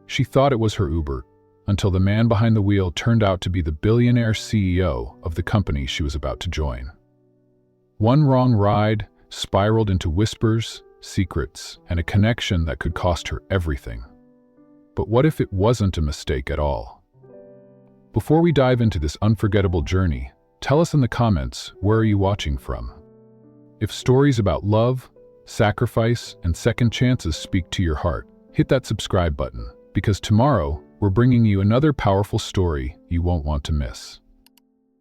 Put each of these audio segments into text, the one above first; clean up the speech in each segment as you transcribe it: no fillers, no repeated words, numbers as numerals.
She thought it was her Uber, until the man behind the wheel turned out to be the billionaire CEO of the company she was about to join. One wrong ride spiraled into whispers, secrets, and a connection that could cost her everything. But what if it wasn't a mistake at all? Before we dive into this unforgettable journey, tell us in the comments, where are you watching from? If stories about love, sacrifice, and second chances speak to your heart, hit that subscribe button, because tomorrow we're bringing you another powerful story you won't want to miss.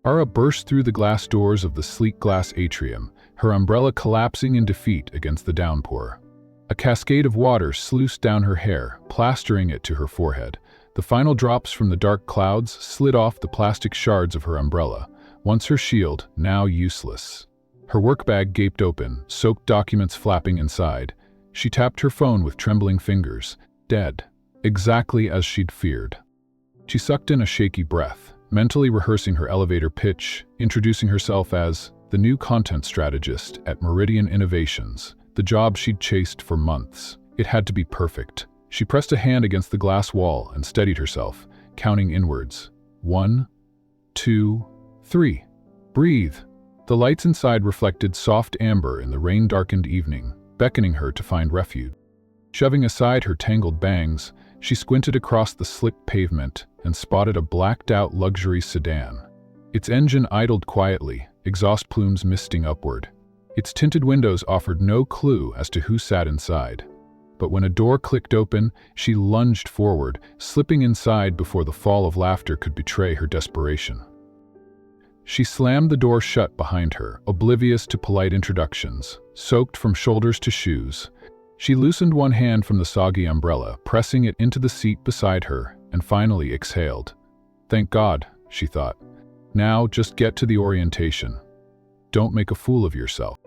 Mara burst through the glass doors of the sleek glass atrium, her umbrella collapsing in defeat against the downpour. A cascade of water sluiced down her hair, plastering it to her forehead. The final drops from the dark clouds slid off the plastic shards of her umbrella, once her shield, now useless. Her work bag gaped open, soaked documents flapping inside. She tapped her phone with trembling fingers. Dead. Exactly as she'd feared. She sucked in a shaky breath, mentally rehearsing her elevator pitch, introducing herself as the new content strategist at Meridian Innovations, the job she'd chased for months. It had to be perfect. She pressed a hand against the glass wall and steadied herself, counting inwards. 1, 2, 3. Breathe. The lights inside reflected soft amber in the rain-darkened evening, beckoning her to find refuge. Shoving aside her tangled bangs, she squinted across the slick pavement and spotted a blacked-out luxury sedan. Its engine idled quietly, exhaust plumes misting upward. Its tinted windows offered no clue as to who sat inside. But when a door clicked open, she lunged forward, slipping inside before the fall of laughter could betray her desperation. She slammed the door shut behind her, oblivious to polite introductions, soaked from shoulders to shoes. She loosened one hand from the soggy umbrella, pressing it into the seat beside her, and finally exhaled. Thank God, she thought. Now just get to the orientation. Don't make a fool of yourself.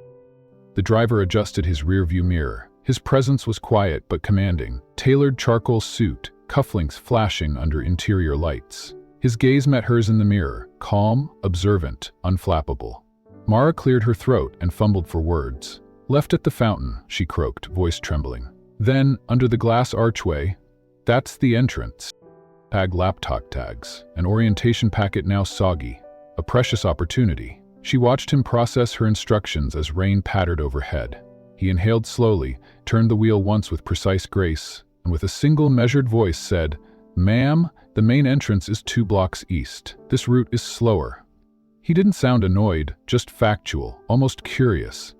The driver adjusted his rearview mirror. His presence was quiet but commanding, tailored charcoal suit, cufflinks flashing under interior lights. His gaze met hers in the mirror, calm, observant, unflappable. Mara cleared her throat and fumbled for words. Left at the fountain, she croaked, voice trembling. Then, under the glass archway, that's the entrance. Tag laptop tags, an orientation packet now soggy, a precious opportunity. She watched him process her instructions as rain pattered overhead. He inhaled slowly, turned the wheel once with precise grace, and with a single measured voice said, "Ma'am, the main entrance is 2 blocks east. This route is slower." He didn't sound annoyed, just factual, almost curious.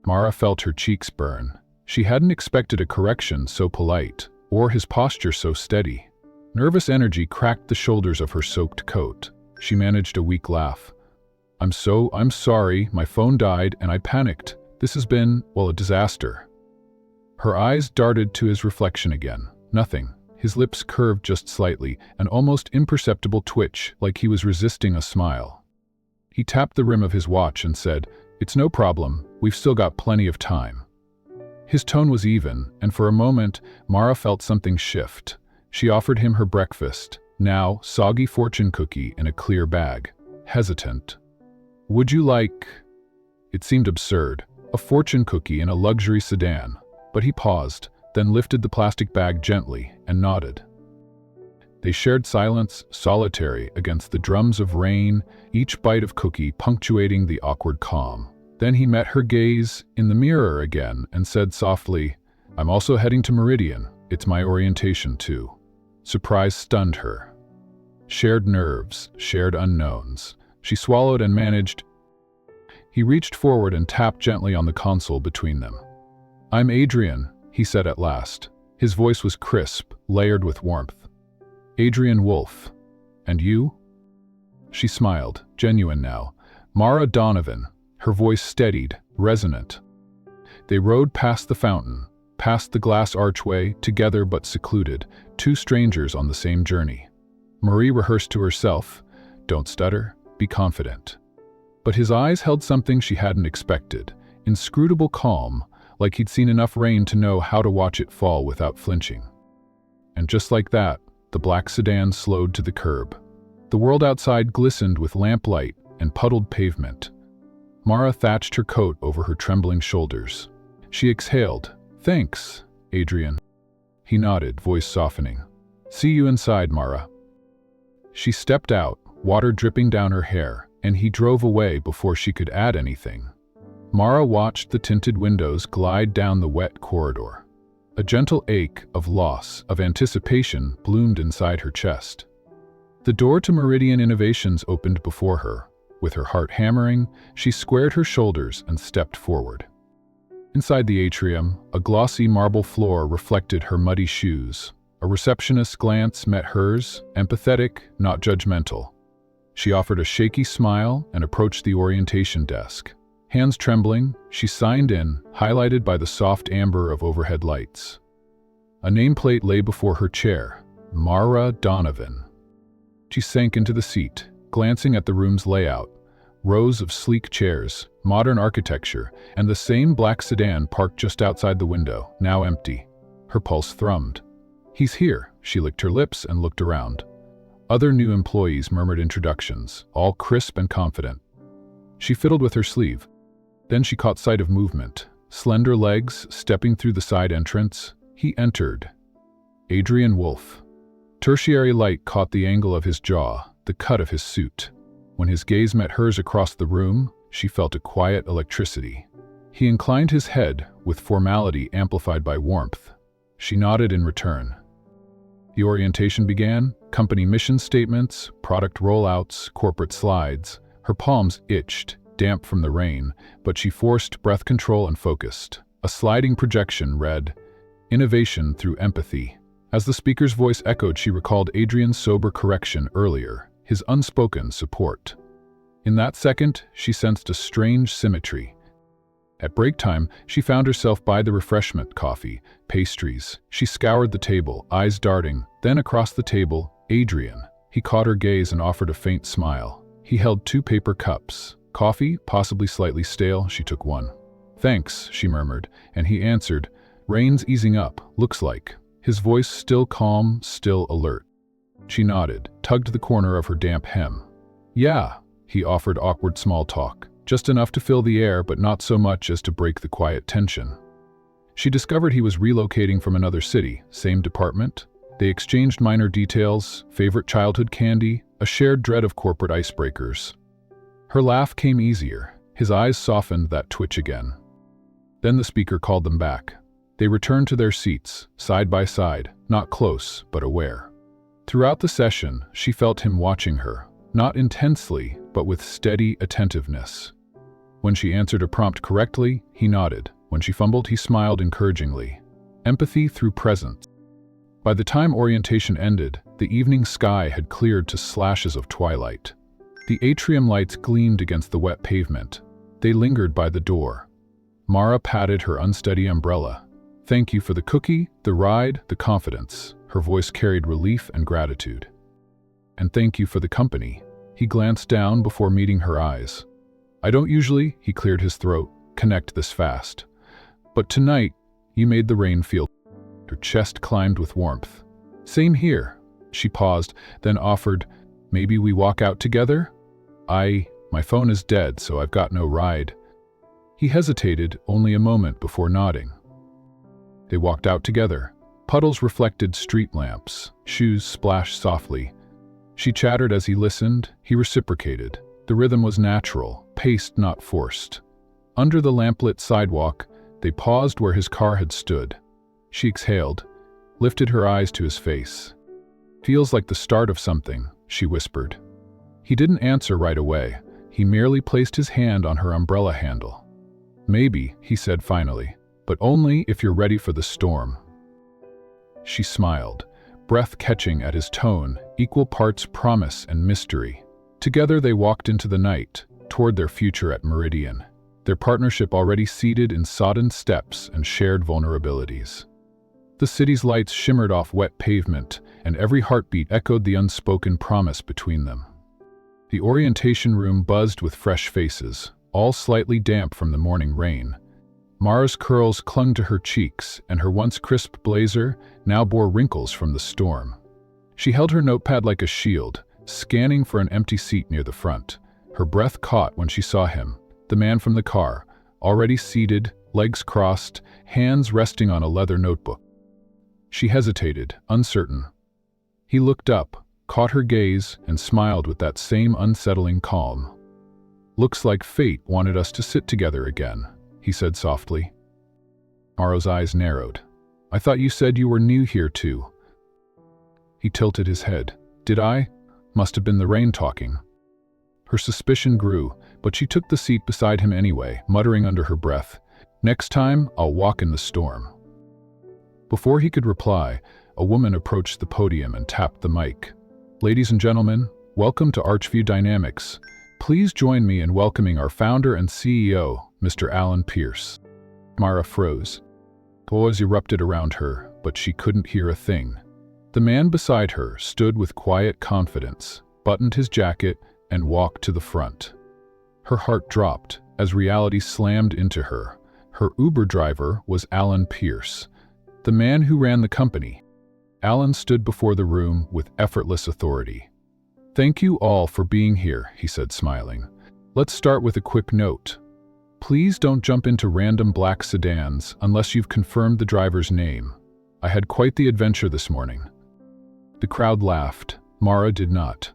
Mara felt her cheeks burn. She hadn't expected a correction so polite, or his posture so steady. Nervous energy cracked the shoulders of her soaked coat. She managed a weak laugh. I'm sorry, my phone died and I panicked. This has been, well, a disaster." Her eyes darted to his reflection again. Nothing. His lips curved just slightly, an almost imperceptible twitch, like he was resisting a smile. He tapped the rim of his watch and said, "It's no problem, we've still got plenty of time." His tone was even, and for a moment, Mara felt something shift. She offered him her breakfast, now soggy fortune cookie in a clear bag. Hesitant. "Would you like—" It seemed absurd, a fortune cookie in a luxury sedan, but he paused, then lifted the plastic bag gently and nodded. They shared silence, solitary against the drums of rain, each bite of cookie punctuating the awkward calm. Then he met her gaze in the mirror again and said softly, "I'm also heading to Meridian. It's my orientation too." Surprise stunned her. Shared nerves, shared unknowns. She swallowed and managed. He reached forward and tapped gently on the console between them. "I'm Adrian," he said at last. His voice was crisp, layered with warmth. "Adrian Wolfe. And you?" She smiled, genuine now. "Mara Donovan." Her voice steadied, resonant. They rode past the fountain, past the glass archway, together but secluded, 2 strangers on the same journey. Marie rehearsed to herself, "Don't stutter, be confident." But his eyes held something she hadn't expected, inscrutable calm, like he'd seen enough rain to know how to watch it fall without flinching. And just like that, the black sedan slowed to the curb. The world outside glistened with lamplight and puddled pavement. Mara thatched her coat over her trembling shoulders. She exhaled. "Thanks, Adrian." He nodded, voice softening. See you inside, Mara. She stepped out, water dripping down her hair, and he drove away before she could add anything. Mara watched the tinted windows glide down the wet corridor. A gentle ache of loss, of anticipation, bloomed inside her chest. The door to Meridian Innovations opened before her. With her heart hammering, she squared her shoulders and stepped forward. Inside the atrium, a glossy marble floor reflected her muddy shoes. A receptionist's glance met hers, empathetic, not judgmental. She offered a shaky smile and approached the orientation desk. Hands trembling, she signed in, highlighted by the soft amber of overhead lights. A nameplate lay before her chair, Mara Donovan. She sank into the seat, glancing at the room's layout. Rows of sleek chairs, modern architecture, and the same black sedan parked just outside the window, now empty. Her pulse thrummed. "He's here," she licked her lips and looked around. Other new employees murmured introductions, all crisp and confident. She fiddled with her sleeve. Then she caught sight of movement. Slender legs stepping through the side entrance. He entered. Adrian Wolfe. Tertiary light caught the angle of his jaw, the cut of his suit. When his gaze met hers across the room, she felt a quiet electricity. He inclined his head, with formality amplified by warmth. She nodded in return. The orientation began, company mission statements, product rollouts, corporate slides. Her palms itched, damp from the rain, but she forced breath control and focused. A sliding projection read, "Innovation through empathy." As the speaker's voice echoed, she recalled Adrian's sober correction earlier, his unspoken support. In that second, she sensed a strange symmetry. At break time, she found herself by the refreshment coffee, pastries. She scoured the table, eyes darting, then across the table, Adrian. He caught her gaze and offered a faint smile. He held 2 paper cups. Coffee, possibly slightly stale, she took one. "Thanks," she murmured, and he answered, "Rain's easing up, looks like." His voice still calm, still alert. She nodded, tugged the corner of her damp hem. "Yeah," he offered awkward small talk. Just enough to fill the air, but not so much as to break the quiet tension. She discovered he was relocating from another city, same department. They exchanged minor details, favorite childhood candy, a shared dread of corporate icebreakers. Her laugh came easier. His eyes softened that twitch again. Then the speaker called them back. They returned to their seats, side by side, not close, but aware. Throughout the session, she felt him watching her, not intensely, but with steady attentiveness. When she answered a prompt correctly, he nodded. When she fumbled, he smiled encouragingly. Empathy through presence. By the time orientation ended, the evening sky had cleared to slashes of twilight. The atrium lights gleamed against the wet pavement. They lingered by the door. Mara patted her unsteady umbrella. "Thank you for the cookie, the ride, the confidence." Her voice carried relief and gratitude. "And thank you for the company." He glanced down before meeting her eyes. "I don't usually," he cleared his throat, "connect this fast. But tonight, you made the rain feel." Her chest climbed with warmth. "Same here." She paused, then offered, "Maybe we walk out together?" My phone is dead, so I've got no ride." He hesitated only a moment before nodding. They walked out together. Puddles reflected street lamps. Shoes splashed softly. She chattered as he listened. He reciprocated. The rhythm was natural, paced not forced. Under the lamplit sidewalk, they paused where his car had stood. She exhaled, lifted her eyes to his face. "Feels like the start of something," she whispered. He didn't answer right away. He merely placed his hand on her umbrella handle. "Maybe," he said finally, "but only if you're ready for the storm." She smiled, breath catching at his tone, equal parts promise and mystery. Together they walked into the night, toward their future at Meridian, their partnership already seated in sodden steps and shared vulnerabilities. The city's lights shimmered off wet pavement, and every heartbeat echoed the unspoken promise between them. The orientation room buzzed with fresh faces, all slightly damp from the morning rain. Mara's curls clung to her cheeks, and her once crisp blazer now bore wrinkles from the storm. She held her notepad like a shield, scanning for an empty seat near the front. Her breath caught when she saw him, the man from the car, already seated, legs crossed, hands resting on a leather notebook. She hesitated, uncertain. He looked up, caught her gaze, and smiled with that same unsettling calm. "Looks like fate wanted us to sit together again," he said softly. Mara's eyes narrowed. "I thought you said you were new here too." He tilted his head. "Did I? Must have been the rain talking." Her suspicion grew, but she took the seat beside him anyway, muttering under her breath, "Next time, I'll walk in the storm." Before he could reply, a woman approached the podium and tapped the mic. "Ladies and gentlemen, welcome to Archview Dynamics. Please join me in welcoming our founder and CEO, Mr. Alan Pierce." Mara froze. Applause erupted around her, but she couldn't hear a thing. The man beside her stood with quiet confidence, buttoned his jacket, and walked to the front. Her heart dropped as reality slammed into her. Her Uber driver was Alan Pierce, the man who ran the company. Alan stood before the room with effortless authority. "Thank you all for being here," he said, smiling. "Let's start with a quick note. Please don't jump into random black sedans unless you've confirmed the driver's name. I had quite the adventure this morning." The crowd laughed. Mara did not.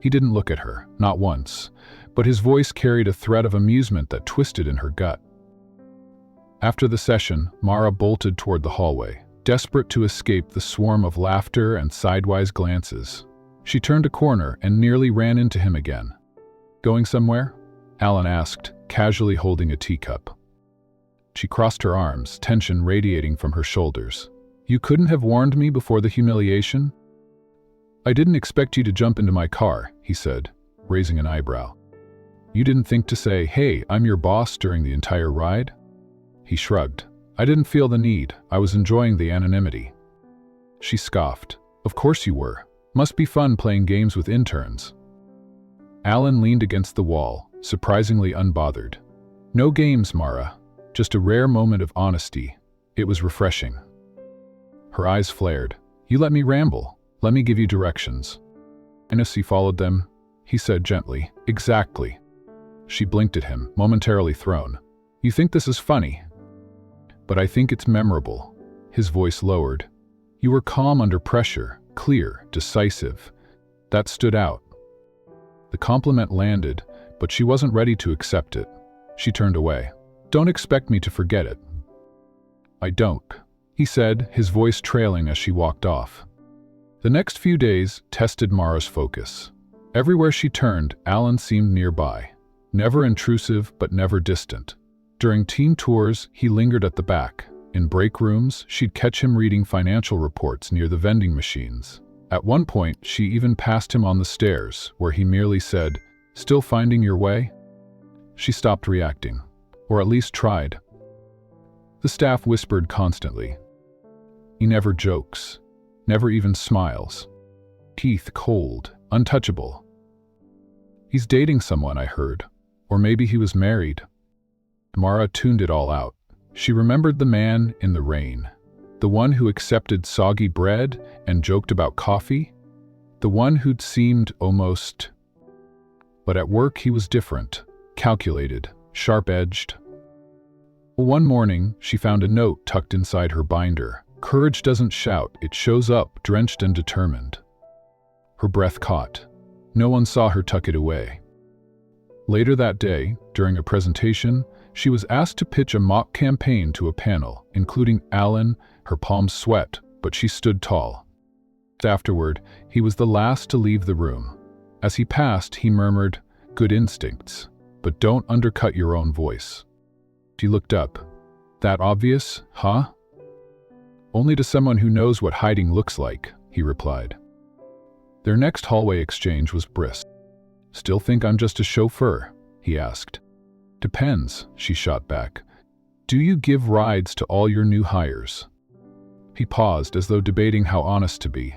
He didn't look at her, not once, but his voice carried a thread of amusement that twisted in her gut. After the session, Mara bolted toward the hallway, desperate to escape the swarm of laughter and sidewise glances. She turned a corner and nearly ran into him again. "Going somewhere?" Alan asked, casually holding a teacup. She crossed her arms, tension radiating from her shoulders. "You couldn't have warned me before the humiliation?" "I didn't expect you to jump into my car," he said, raising an eyebrow. "You didn't think to say, 'Hey, I'm your boss' during the entire ride?" He shrugged. "I didn't feel the need. I was enjoying the anonymity." She scoffed. "Of course you were. Must be fun playing games with interns." Alan leaned against the wall, surprisingly unbothered. "No games, Mara. Just a rare moment of honesty. It was refreshing." Her eyes flared. "You let me ramble. Let me give you directions." He followed them. He said gently, "Exactly." She blinked at him, momentarily thrown. "You think this is funny? But I think it's memorable." His voice lowered. "You were calm under pressure, clear, decisive. That stood out." The compliment landed, but she wasn't ready to accept it. She turned away. "Don't expect me to forget it." "I don't," he said, his voice trailing as she walked off. The next few days tested Mara's focus. Everywhere she turned, Alan seemed nearby. Never intrusive, but never distant. During team tours, he lingered at the back. In break rooms, she'd catch him reading financial reports near the vending machines. At one point, she even passed him on the stairs, where he merely said, "Still finding your way?" She stopped reacting, or at least tried. The staff whispered constantly. "He never jokes, never even smiles. Teeth cold, untouchable. He's dating someone, I heard. Or maybe he was married." Mara tuned it all out. She remembered the man in the rain. The one who accepted soggy bread and joked about coffee. The one who'd seemed almost... But at work he was different, calculated, sharp-edged. One morning, she found a note tucked inside her binder. "Courage doesn't shout, it shows up, drenched and determined." Her breath caught. No one saw her tuck it away. Later that day, during a presentation, she was asked to pitch a mock campaign to a panel, including Alan. Her palms sweat, but she stood tall. Afterward, he was the last to leave the room. As he passed, he murmured, "Good instincts, but don't undercut your own voice." She looked up. "That obvious, huh?" "Only to someone who knows what hiding looks like," he replied. Their next hallway exchange was brisk. "Still think I'm just a chauffeur?" he asked. "Depends," she shot back. "Do you give rides to all your new hires?" He paused as though debating how honest to be.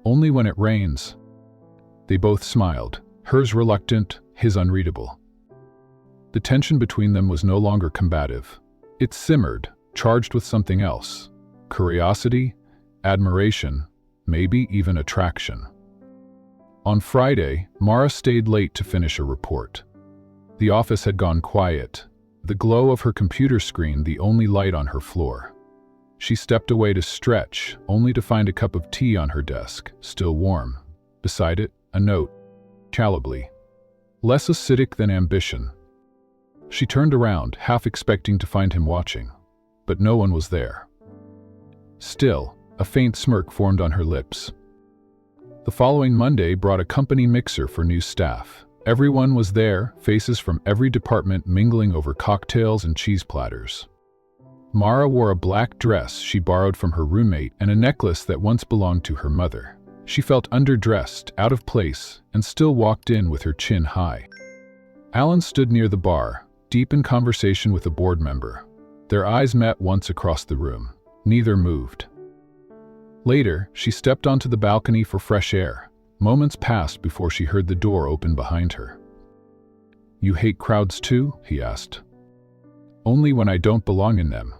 "Only when it rains." They both smiled, hers reluctant, his unreadable. The tension between them was no longer combative. It simmered, charged with something else. Curiosity, admiration, maybe even attraction. On Friday, Mara stayed late to finish a report. The office had gone quiet, the glow of her computer screen the only light on her floor. She stepped away to stretch, only to find a cup of tea on her desk, still warm. Beside it, a note. Calibly. Less acidic than ambition. She turned around, half expecting to find him watching. But no one was there. Still, a faint smirk formed on her lips. The following Monday brought a company mixer for new staff. Everyone was there, faces from every department mingling over cocktails and cheese platters. Mara wore a black dress she borrowed from her roommate and a necklace that once belonged to her mother. She felt underdressed, out of place, and still walked in with her chin high. Alan stood near the bar, deep in conversation with a board member. Their eyes met once across the room. Neither moved. Later, she stepped onto the balcony for fresh air. Moments passed before she heard the door open behind her. "You hate crowds too?" he asked. "Only when I don't belong in them."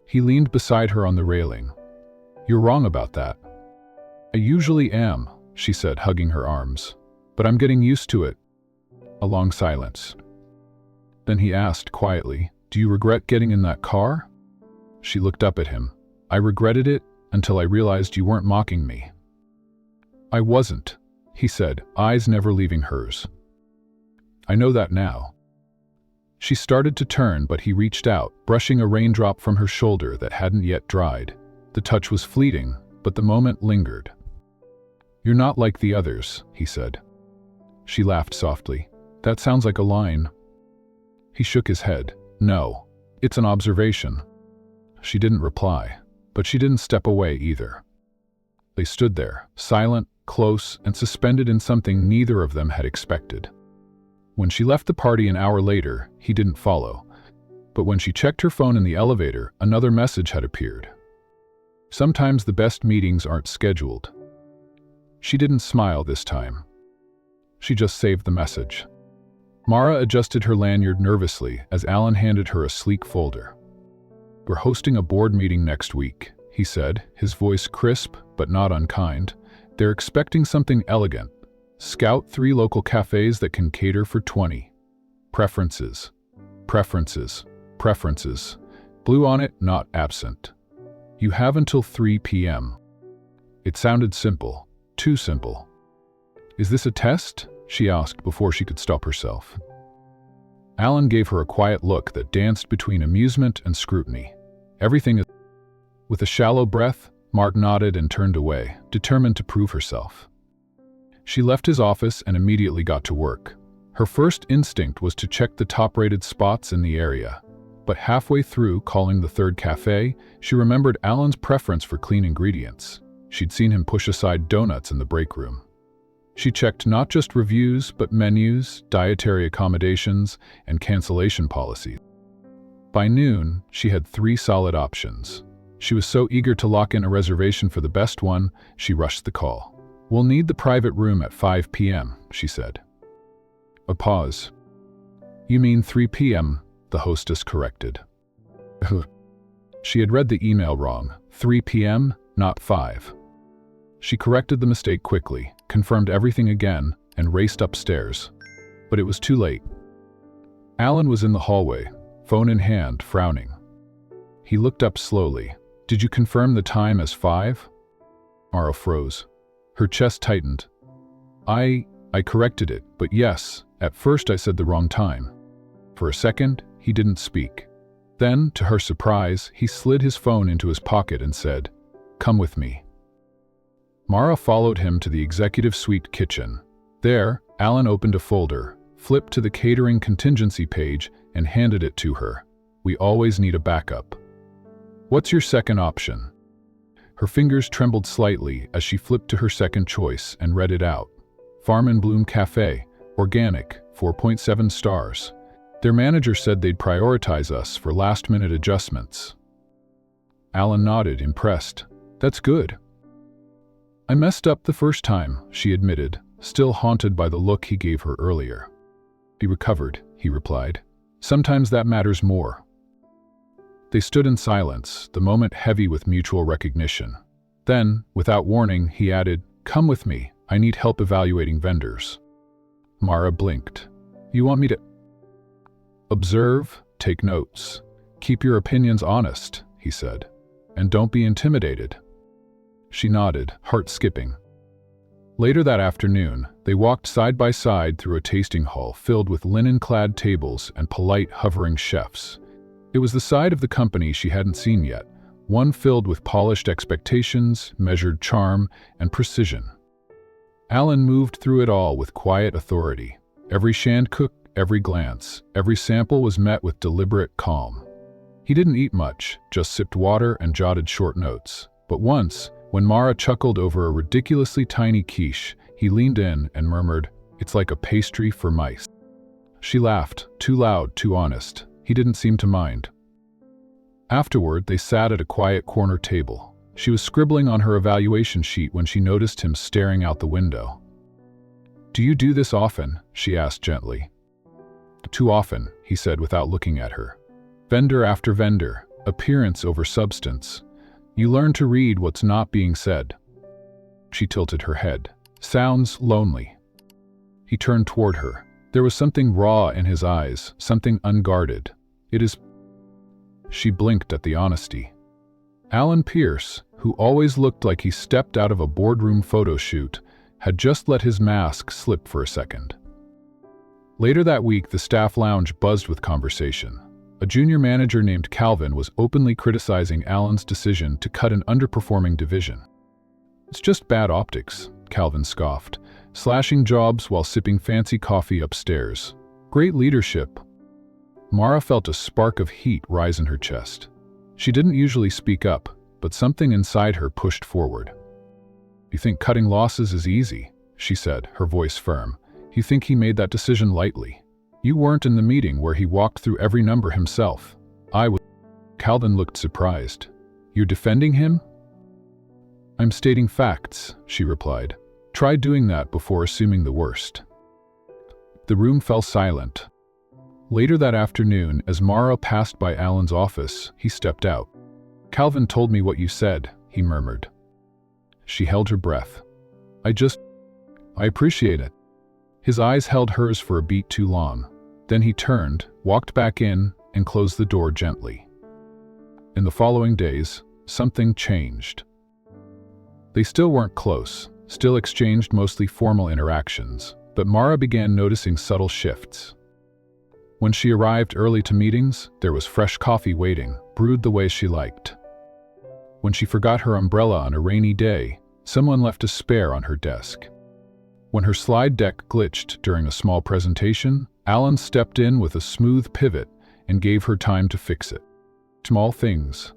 He leaned beside her on the railing. "You're wrong about that." "I usually am," she said, hugging her arms. "But I'm getting used to it." A long silence. Then he asked quietly, "Do you regret getting in that car?" She looked up at him. "I regretted it until I realized you weren't mocking me." "I wasn't," he said, eyes never leaving hers. "I know that now." She started to turn, but he reached out, brushing a raindrop from her shoulder that hadn't yet dried. The touch was fleeting, but the moment lingered. "You're not like the others," he said. She laughed softly. "That sounds like a line." He shook his head. "No, it's an observation." She didn't reply, but she didn't step away either. They stood there, silent, close, and suspended in something neither of them had expected. When she left the party an hour later, he didn't follow. But when she checked her phone in the elevator, another message had appeared. Sometimes the best meetings aren't scheduled. She didn't smile this time. She just saved the message. Mara adjusted her lanyard nervously as Alan handed her a sleek folder. "We're hosting a board meeting next week," he said, his voice crisp but not unkind. "They're expecting something elegant. Scout 3 local cafes that can cater for 20. Preferences. Preferences. Preferences. Blue on it, not absent. You have until 3 p.m. It sounded simple. Too simple. "Is this a test?" she asked before she could stop herself. Alan gave her a quiet look that danced between amusement and scrutiny. "Everything is..." With a shallow breath, Mark nodded and turned away, determined to prove herself. She left his office and immediately got to work. Her first instinct was to check the top-rated spots in the area. But halfway through calling the third cafe, she remembered Alan's preference for clean ingredients. She'd seen him push aside donuts in the break room. She checked not just reviews, but menus, dietary accommodations, and cancellation policies. By noon, she had 3 solid options. She was so eager to lock in a reservation for the best one, she rushed the call. "We'll need the private room at 5 p.m., she said. A pause. "You mean 3 p.m., the hostess corrected. She had read the email wrong. 3 p.m., not 5. She corrected the mistake quickly, confirmed everything again, and raced upstairs. But it was too late. Alan was in the hallway, phone in hand, frowning. He looked up slowly. "Did you confirm the time as 5? Mara froze. Her chest tightened. I corrected it, but yes, at first I said the wrong time." For a second, he didn't speak. Then, to her surprise, he slid his phone into his pocket and said, "Come with me." Mara followed him to the executive suite kitchen. There, Alan opened a folder, flipped to the catering contingency page, and handed it to her. "We always need a backup. What's your second option?" Her fingers trembled slightly as she flipped to her second choice and read it out. "Farm and Bloom Cafe, organic, 4.7 stars. Their manager said they'd prioritize us for last-minute adjustments." Alan nodded, impressed. "That's good." "I messed up the first time," she admitted, still haunted by the look he gave her earlier. "Be recovered," he replied. "Sometimes that matters more." They stood in silence, the moment heavy with mutual recognition. Then, without warning, he added, "Come with me. I need help evaluating vendors." Mara blinked. "You want me to..." "Observe, take notes. Keep your opinions honest," he said. And don't be intimidated." She nodded, heart skipping. Later that afternoon, they walked side by side through a tasting hall filled with linen-clad tables and polite, hovering chefs. It was the side of the company she hadn't seen yet, one filled with polished expectations, measured charm, and precision. Alan moved through it all with quiet authority. Every shandcook, every glance, every sample was met with deliberate calm. He didn't eat much, just sipped water and jotted short notes. But once, when Mara chuckled over a ridiculously tiny quiche, he leaned in and murmured, "It's like a pastry for mice." She laughed, too loud, too honest. He didn't seem to mind. Afterward, they sat at a quiet corner table. She was scribbling on her evaluation sheet when she noticed him staring out the window. "Do you do this often?" she asked gently. "Too often," he said without looking at her. "Vendor after vendor, appearance over substance. You learn to read what's not being said." She tilted her head. "Sounds lonely." He turned toward her. There was something raw in his eyes, something unguarded. "It is..." She blinked at the honesty. Alan Pierce, who always looked like he stepped out of a boardroom photo shoot, had just let his mask slip for a second. Later that week, the staff lounge buzzed with conversation. A junior manager named Calvin was openly criticizing Alan's decision to cut an underperforming division. "It's just bad optics," Calvin scoffed, slashing jobs while sipping fancy coffee upstairs. "Great leadership." Mara felt a spark of heat rise in her chest. She didn't usually speak up, but something inside her pushed forward. "You think cutting losses is easy?" she said, her voice firm. "You think he made that decision lightly? You weren't in the meeting where he walked through every number himself. I was." Calvin looked surprised. "You're defending him?" "I'm stating facts," she replied. "Try doing that before assuming the worst." The room fell silent. Later that afternoon, as Mara passed by Alan's office, he stepped out. "Calvin told me what you said," he murmured. She held her breath. I appreciate it." His eyes held hers for a beat too long. Then he turned, walked back in, and closed the door gently. In the following days, something changed. They still weren't close, still exchanged mostly formal interactions, but Mara began noticing subtle shifts. When she arrived early to meetings, there was fresh coffee waiting, brewed the way she liked. When she forgot her umbrella on a rainy day, someone left a spare on her desk. When her slide deck glitched during a small presentation, Alan stepped in with a smooth pivot and gave her time to fix it. Small things.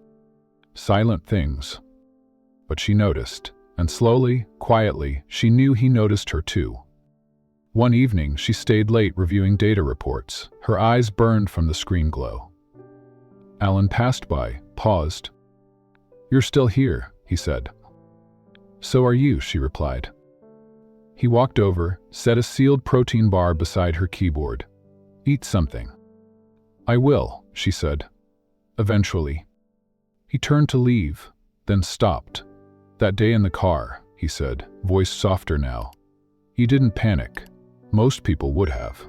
Silent things. But she noticed, and slowly, quietly, she knew he noticed her too. One evening, she stayed late reviewing data reports. Her eyes burned from the screen glow. Alan passed by, paused. "You're still here," he said. "So are you," she replied. He walked over, set a sealed protein bar beside her keyboard. "Eat something." "I will," she said. "Eventually." He turned to leave, then stopped. "That day in the car," he said, voice softer now. "You didn't panic. Most people would have."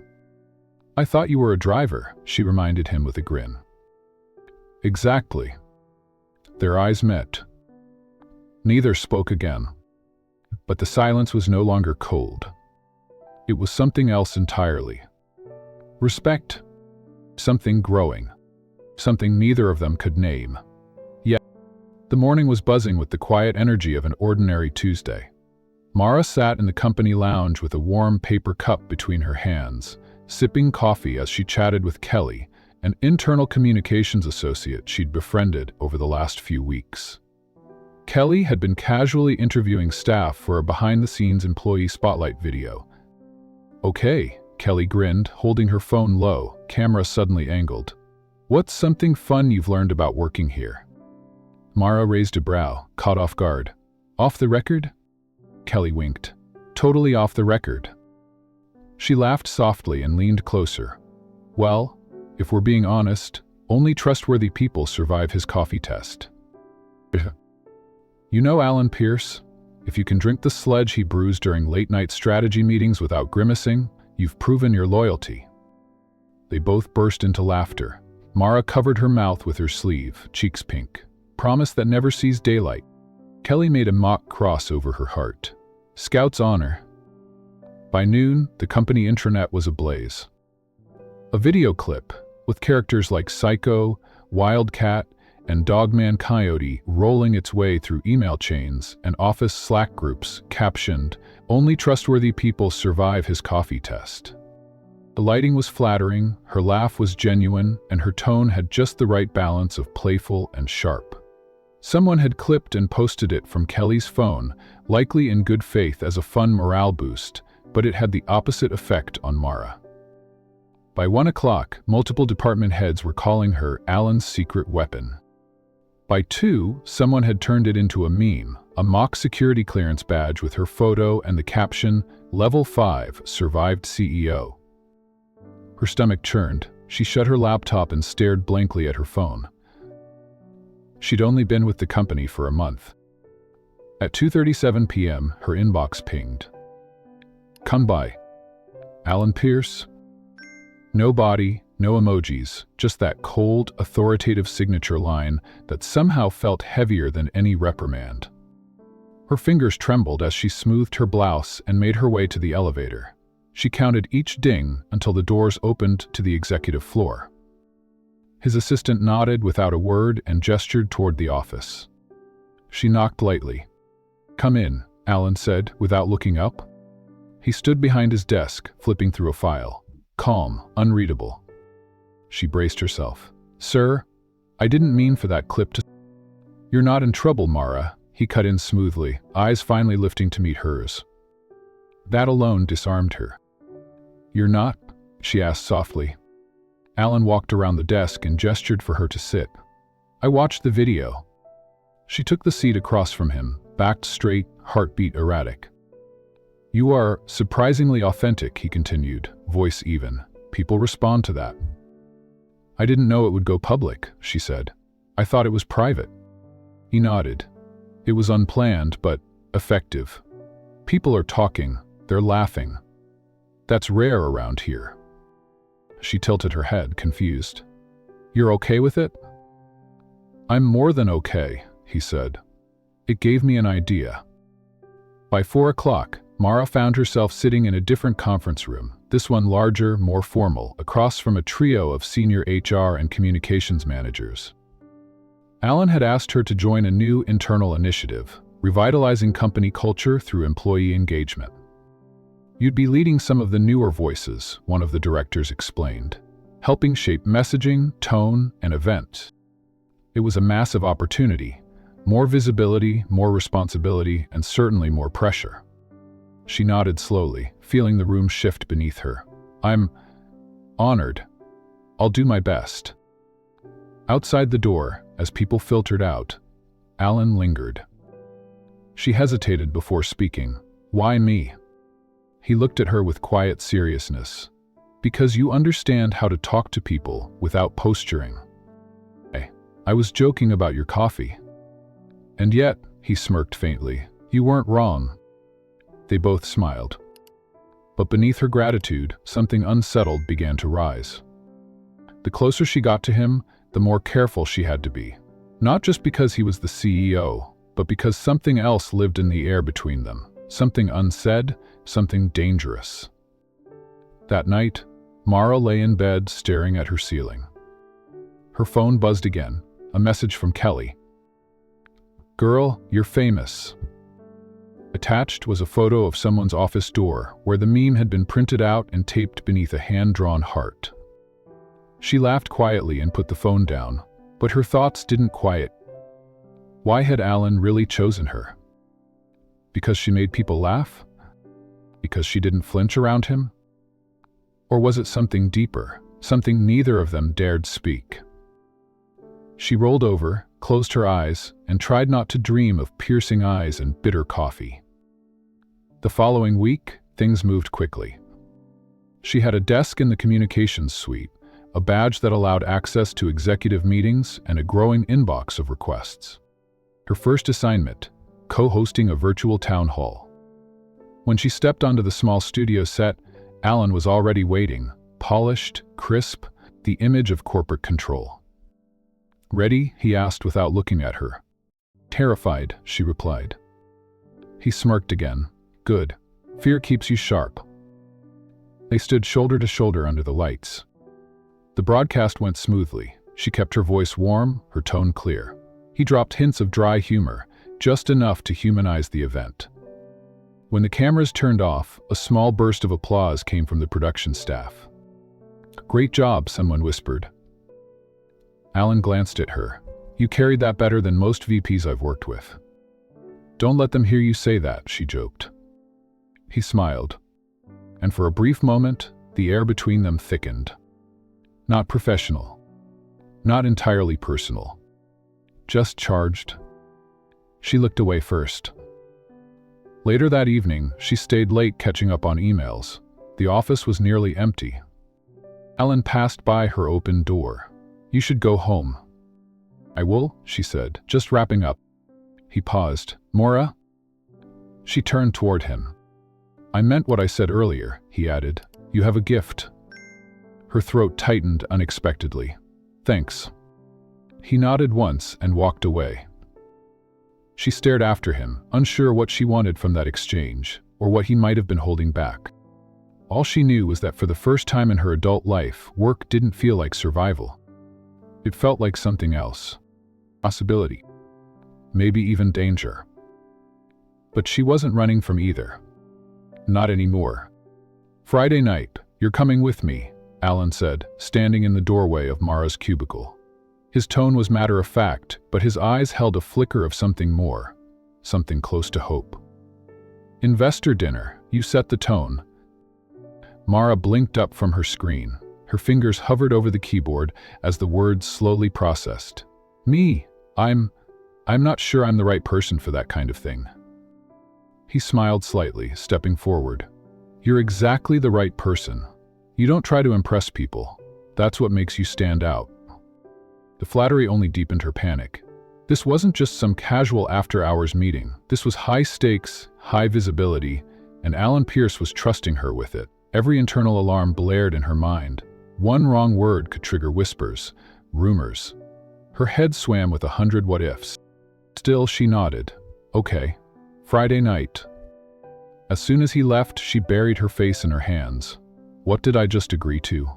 "I thought you were a driver," she reminded him with a grin. "Exactly." Their eyes met. Neither spoke again. But the silence was no longer cold. It was something else entirely. Respect. Something growing. Something neither of them could name. Yet, the morning was buzzing with the quiet energy of an ordinary Tuesday. Mara sat in the company lounge with a warm paper cup between her hands, sipping coffee as she chatted with Kelly, an internal communications associate she'd befriended over the last few weeks. Kelly had been casually interviewing staff for a behind-the-scenes employee spotlight video. "Okay," Kelly grinned, holding her phone low, camera suddenly angled. "What's something fun you've learned about working here?" Mara raised a brow, caught off guard. "Off the record?" Kelly winked. "Totally off the record." She laughed softly and leaned closer. "Well, if we're being honest, only trustworthy people survive his coffee test." "You know Alan Pierce? If you can drink the sludge he brews during late-night strategy meetings without grimacing, you've proven your loyalty." They both burst into laughter. Mara covered her mouth with her sleeve, cheeks pink. promise that never sees daylight. Kelly made a mock cross over her heart. Scout's honor. By noon, the company intranet was ablaze. A video clip, with characters like Psycho, Wildcat, and Dogman Coyote rolling its way through email chains and office Slack groups, captioned, "Only trustworthy people survive his coffee test." The lighting was flattering, her laugh was genuine, and her tone had just the right balance of playful and sharp. Someone had clipped and posted it from Kelly's phone, likely in good faith as a fun morale boost, but it had the opposite effect on Mara. By 1 o'clock, multiple department heads were calling her Alan's secret weapon. By 2, someone had turned it into a meme, a mock security clearance badge with her photo and the caption, "Level 5, survived CEO." Her stomach churned. She shut her laptop and stared blankly at her phone. She'd only been with the company for a month. At 2:37 p.m., her inbox pinged. "Come by. Alan Pierce?" No body, no emojis, just that cold, authoritative signature line that somehow felt heavier than any reprimand. Her fingers trembled as she smoothed her blouse and made her way to the elevator. She counted each ding until the doors opened to the executive floor. His assistant nodded without a word and gestured toward the office. She knocked lightly. "Come in," Alan said, without looking up. He stood behind his desk, flipping through a file. Calm, unreadable. She braced herself. "Sir, I didn't mean for that clip to—" "You're not in trouble, Mara," he cut in smoothly, eyes finally lifting to meet hers. That alone disarmed her. "You're not?" she asked softly. Alan walked around the desk and gestured for her to sit. "I watched the video." She took the seat across from him, backed straight, heartbeat erratic. "You are surprisingly authentic," he continued, voice even. "People respond to that." "I didn't know it would go public," she said. "I thought it was private." He nodded. "It was unplanned, but effective. People are talking, they're laughing. That's rare around here." She tilted her head, confused. "You're okay with it?" "I'm more than okay," he said. "It gave me an idea." By 4 o'clock, Mara found herself sitting in a different conference room, this one larger, more formal, across from a trio of senior HR and communications managers. Alan had asked her to join a new internal initiative, revitalizing company culture through employee engagement. "You'd be leading some of the newer voices," one of the directors explained, "helping shape messaging, tone, and event." It was a massive opportunity. More visibility, more responsibility, and certainly more pressure. She nodded slowly, feeling the room shift beneath her. "I'm honored. I'll do my best." Outside the door, as people filtered out, Alan lingered. She hesitated before speaking. "Why me?" He looked at her with quiet seriousness. "Because you understand how to talk to people without posturing." "Hey, I was joking about your coffee." "And yet," he smirked faintly, "you weren't wrong." They both smiled. But beneath her gratitude, something unsettled began to rise. The closer she got to him, the more careful she had to be. Not just because he was the CEO, but because something else lived in the air between them. Something unsaid, something dangerous. That night, Mara lay in bed staring at her ceiling. Her phone buzzed again, a message from Kelly. "Girl, you're famous." Attached was a photo of someone's office door, where the meme had been printed out and taped beneath a hand-drawn heart. She laughed quietly and put the phone down, but her thoughts didn't quiet. Why had Alan really chosen her? Because she made people laugh? Because she didn't flinch around him? Or was it something deeper, something neither of them dared speak? She rolled over, closed her eyes, and tried not to dream of piercing eyes and bitter coffee. The following week, things moved quickly. She had a desk in the communications suite, a badge that allowed access to executive meetings, and a growing inbox of requests. Her first assignment, co-hosting a virtual town hall. When she stepped onto the small studio set, Alan was already waiting, polished, crisp, the image of corporate control. Ready? He asked without looking at her. Terrified, she replied. He smirked again. Good. Fear keeps you sharp. They stood shoulder to shoulder under the lights. The broadcast went smoothly. She kept her voice warm, her tone clear. He dropped hints of dry humor, just enough to humanize the event. When the cameras turned off, a small burst of applause came from the production staff. Great job, someone whispered. Alan glanced at her. You carried that better than most VPs I've worked with. Don't let them hear you say that, she joked. He smiled. And for a brief moment, the air between them thickened. Not professional. Not entirely personal. Just charged. She looked away first. Later that evening, she stayed late catching up on emails. The office was nearly empty. Ellen passed by her open door. You should go home. I will, she said, just wrapping up. He paused. Maura? She turned toward him. I meant what I said earlier, he added. You have a gift. Her throat tightened unexpectedly. Thanks. He nodded once and walked away. She stared after him, unsure what she wanted from that exchange, or what he might have been holding back. All she knew was that for the first time in her adult life, work didn't feel like survival. It felt like something else. Possibility. Maybe even danger. But she wasn't running from either. Not anymore. Friday night, you're coming with me, Alan said, standing in the doorway of Mara's cubicle. His tone was matter-of-fact, but his eyes held a flicker of something more, something close to hope. Investor dinner, you set the tone. Mara blinked up from her screen. Her fingers hovered over the keyboard as the words slowly processed. Me, I'm not sure I'm the right person for that kind of thing. He smiled slightly, stepping forward. You're exactly the right person. You don't try to impress people. That's what makes you stand out. The flattery only deepened her panic. This wasn't just some casual after-hours meeting. This was high stakes, high visibility, and Alan Pierce was trusting her with it. Every internal alarm blared in her mind. One wrong word could trigger whispers, rumors. Her head swam with 100 what-ifs. Still, she nodded. Okay. Friday night. As soon as he left, she buried her face in her hands. What did I just agree to?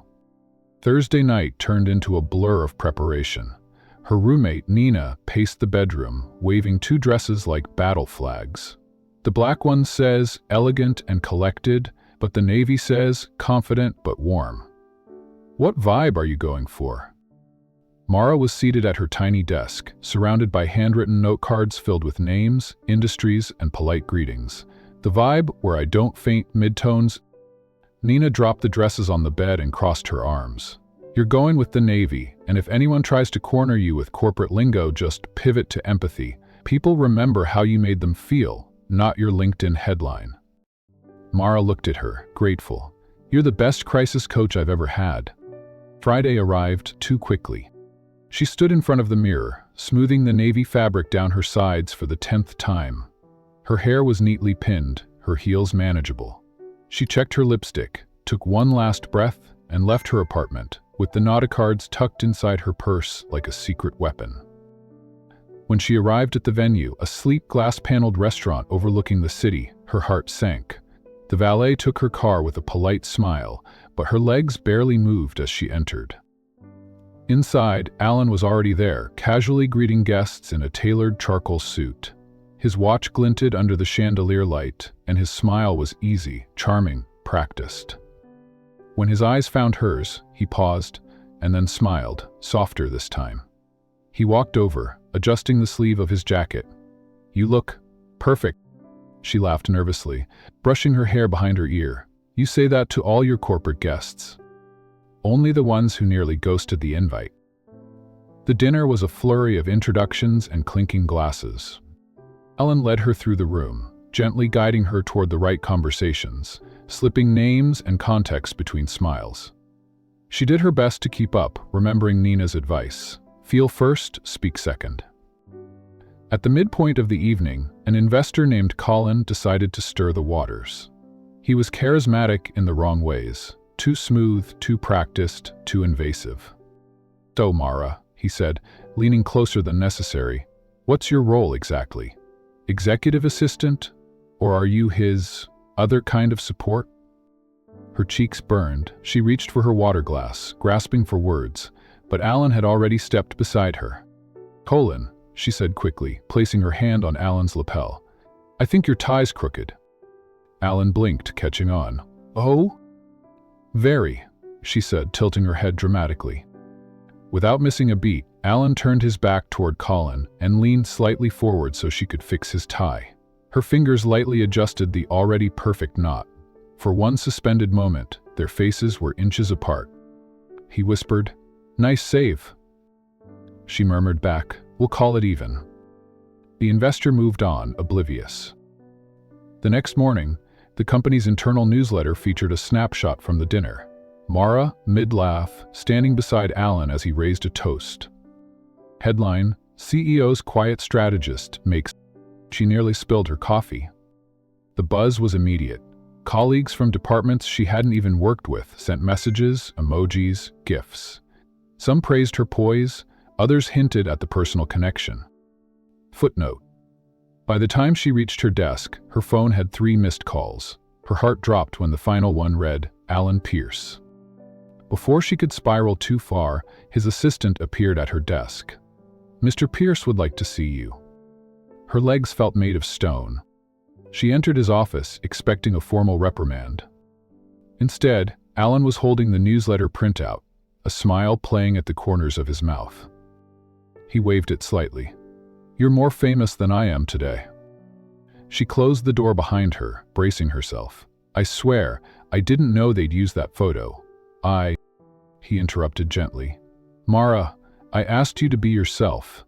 Thursday night turned into a blur of preparation. Her roommate, Nina, paced the bedroom, waving two dresses like battle flags. The black one says, elegant and collected, but the navy says, confident but warm. What vibe are you going for? Mara was seated at her tiny desk, surrounded by handwritten note cards filled with names, industries, and polite greetings. The vibe where I don't faint midtones. Nina dropped the dresses on the bed and crossed her arms. You're going with the Navy, and if anyone tries to corner you with corporate lingo, just pivot to empathy. People remember how you made them feel, not your LinkedIn headline. Mara looked at her, grateful. You're the best crisis coach I've ever had. Friday arrived too quickly. She stood in front of the mirror, smoothing the navy fabric down her sides for the 10th time. Her hair was neatly pinned, her heels manageable. She checked her lipstick, took one last breath, and left her apartment, with the Nauticards tucked inside her purse like a secret weapon. When she arrived at the venue, a sleek glass-paneled restaurant overlooking the city, her heart sank. The valet took her car with a polite smile, but her legs barely moved as she entered. Inside, Alan was already there, casually greeting guests in a tailored charcoal suit. His watch glinted under the chandelier light, and his smile was easy, charming, practiced. When his eyes found hers, he paused, and then smiled, softer this time. He walked over, adjusting the sleeve of his jacket. You look perfect, she laughed nervously, brushing her hair behind her ear. You say that to all your corporate guests. Only the ones who nearly ghosted the invite. The dinner was a flurry of introductions and clinking glasses. Ellen led her through the room, gently guiding her toward the right conversations, slipping names and context between smiles. She did her best to keep up, remembering Nina's advice. Feel first, speak second. At the midpoint of the evening, an investor named Colin decided to stir the waters. He was charismatic in the wrong ways. Too smooth, too practiced, too invasive. So, Mara, he said, leaning closer than necessary. "What's your role exactly? Executive assistant? Or are you his other kind of support?" Her cheeks burned. She reached for her water glass, grasping for words, but Alan had already stepped beside her. "Colin," she said quickly, placing her hand on Alan's lapel. "I think your tie's crooked." Alan blinked, catching on. "Oh?" "Very," she said, tilting her head dramatically. Without missing a beat, Alan turned his back toward Colin and leaned slightly forward so she could fix his tie. Her fingers lightly adjusted the already perfect knot. For one suspended moment, their faces were inches apart. He whispered, "Nice save." She murmured back, "We'll call it even." The investor moved on, oblivious. The next morning, the company's internal newsletter featured a snapshot from the dinner. Mara, mid-laugh, standing beside Alan as he raised a toast. Headline, "CEO's quiet strategist makes..." She nearly spilled her coffee. The buzz was immediate. Colleagues from departments she hadn't even worked with sent messages, emojis, gifs. Some praised her poise, others hinted at the personal connection. Footnote: by the time she reached her desk, her phone had 3 missed calls. Her heart dropped when the final one read, "Alan Pierce." Before she could spiral too far, his assistant appeared at her desk. "Mr. Pierce would like to see you." Her legs felt made of stone. She entered his office, expecting a formal reprimand. Instead, Alan was holding the newsletter printout, a smile playing at the corners of his mouth. He waved it slightly. "You're more famous than I am today." She closed the door behind her, bracing herself. "I swear, I didn't know they'd use that photo. He interrupted gently. "Mara, I asked you to be yourself.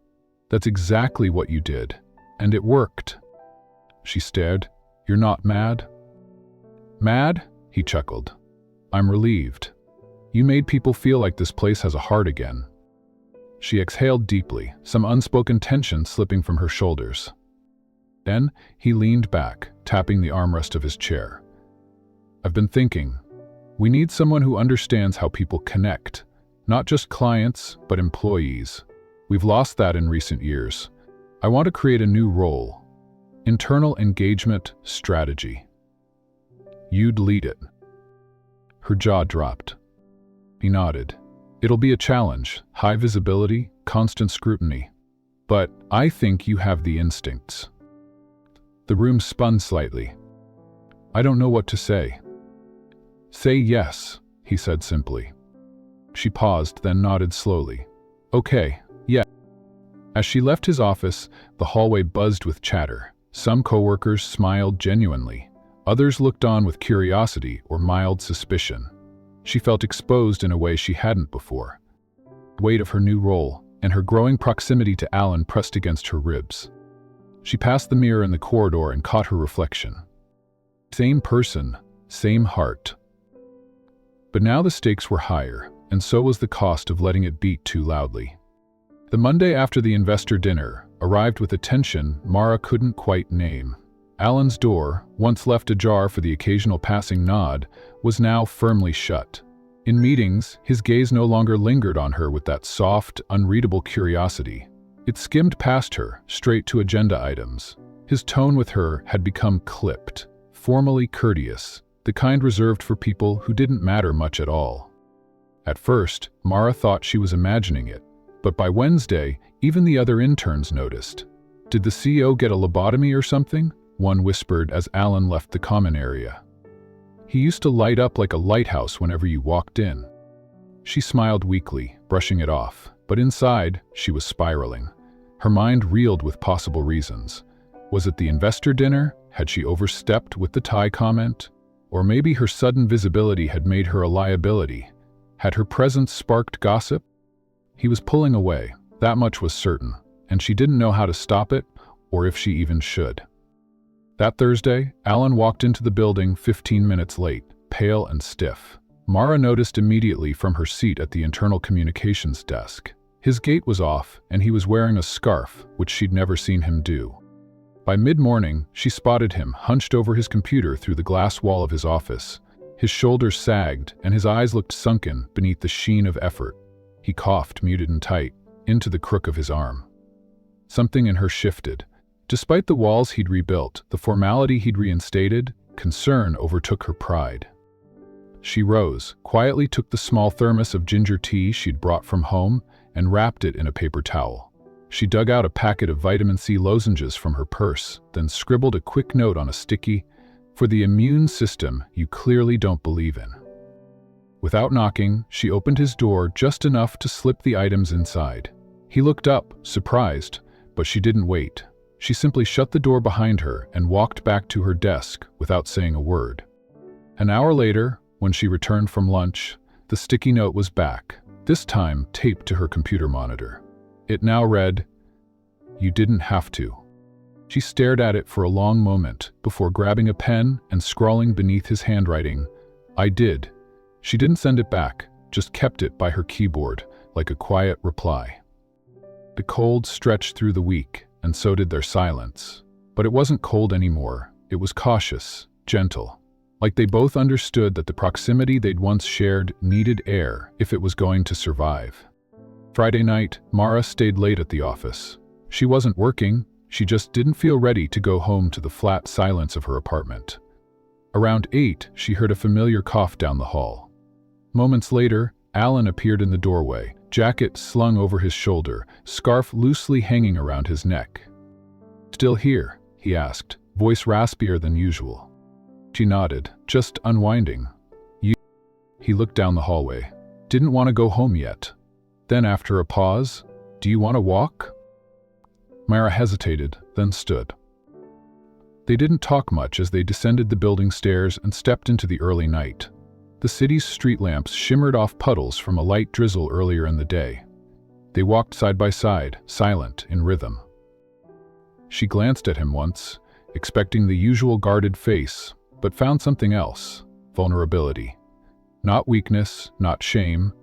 That's exactly what you did. And it worked." She stared. "You're not mad?" "Mad?" He chuckled. "I'm relieved. You made people feel like this place has a heart again." She exhaled deeply, some unspoken tension slipping from her shoulders. Then, he leaned back, tapping the armrest of his chair. "I've been thinking. We need someone who understands how people connect. Not just clients, but employees. We've lost that in recent years. I want to create a new role. Internal engagement strategy. You'd lead it." Her jaw dropped. He nodded. "It'll be a challenge, high visibility, constant scrutiny. But I think you have the instincts." The room spun slightly. "I don't know what to say." "Say yes," he said simply. She paused, then nodded slowly. "Okay, yeah." As she left his office, the hallway buzzed with chatter. Some coworkers smiled genuinely. Others looked on with curiosity or mild suspicion. She felt exposed in a way she hadn't before. The weight of her new role and her growing proximity to Alan pressed against her ribs. She passed the mirror in the corridor and caught her reflection. Same person, same heart. But now the stakes were higher, and so was the cost of letting it beat too loudly. The Monday after the investor dinner arrived with a tension Mara couldn't quite name. Alan's door, once left ajar for the occasional passing nod, was now firmly shut. In meetings, his gaze no longer lingered on her with that soft, unreadable curiosity. It skimmed past her, straight to agenda items. His tone with her had become clipped, formally courteous, the kind reserved for people who didn't matter much at all. At first, Mara thought she was imagining it, but by Wednesday, even the other interns noticed. "Did the CEO get a lobotomy or something?" one whispered as Alan left the common area. "He used to light up like a lighthouse whenever you walked in." She smiled weakly, brushing it off, but inside, she was spiraling. Her mind reeled with possible reasons. Was it the investor dinner? Had she overstepped with the tie comment? Or maybe her sudden visibility had made her a liability. Had her presence sparked gossip? He was pulling away, that much was certain, and she didn't know how to stop it, or if she even should. That Thursday, Alan walked into the building 15 minutes late, pale and stiff. Mara noticed immediately from her seat at the internal communications desk. His gait was off, and he was wearing a scarf, which she'd never seen him do. By mid-morning, she spotted him hunched over his computer through the glass wall of his office. His shoulders sagged, and his eyes looked sunken beneath the sheen of effort. He coughed, muted and tight. into the crook of his arm. Something in her shifted. Despite the walls he'd rebuilt, the formality he'd reinstated, concern overtook her pride. She rose, quietly took the small thermos of ginger tea she'd brought from home, and wrapped it in a paper towel. She dug out a packet of vitamin C lozenges from her purse, then scribbled a quick note on a sticky, "For the immune system you clearly don't believe in." Without knocking, she opened his door just enough to slip the items inside. He looked up, surprised, but she didn't wait. She simply shut the door behind her and walked back to her desk without saying a word. An hour later, when she returned from lunch, the sticky note was back, this time taped to her computer monitor. It now read, "You didn't have to." She stared at it for a long moment before grabbing a pen and scrawling beneath his handwriting, "I did." She didn't send it back, just kept it by her keyboard, like a quiet reply. The cold stretched through the week, and so did their silence. But it wasn't cold anymore. It was cautious, gentle. Like they both understood that the proximity they'd once shared needed air if it was going to survive. Friday night, Mara stayed late at the office. She wasn't working, she just didn't feel ready to go home to the flat silence of her apartment. Around 8, she heard a familiar cough down the hall. Moments later, Alan appeared in the doorway, jacket slung over his shoulder, scarf loosely hanging around his neck. "Still here?" he asked, voice raspier than usual. She nodded, just unwinding. "You?" He looked down the hallway. "Didn't want to go home yet." Then after a pause, "Do you want to walk?" Mara hesitated, then stood. They didn't talk much as they descended the building stairs and stepped into the early night. The city's street lamps shimmered off puddles from a light drizzle earlier in the day. They walked side by side, silent, in rhythm. She glanced at him once, expecting the usual guarded face, but found something else, vulnerability. Not weakness, not shame,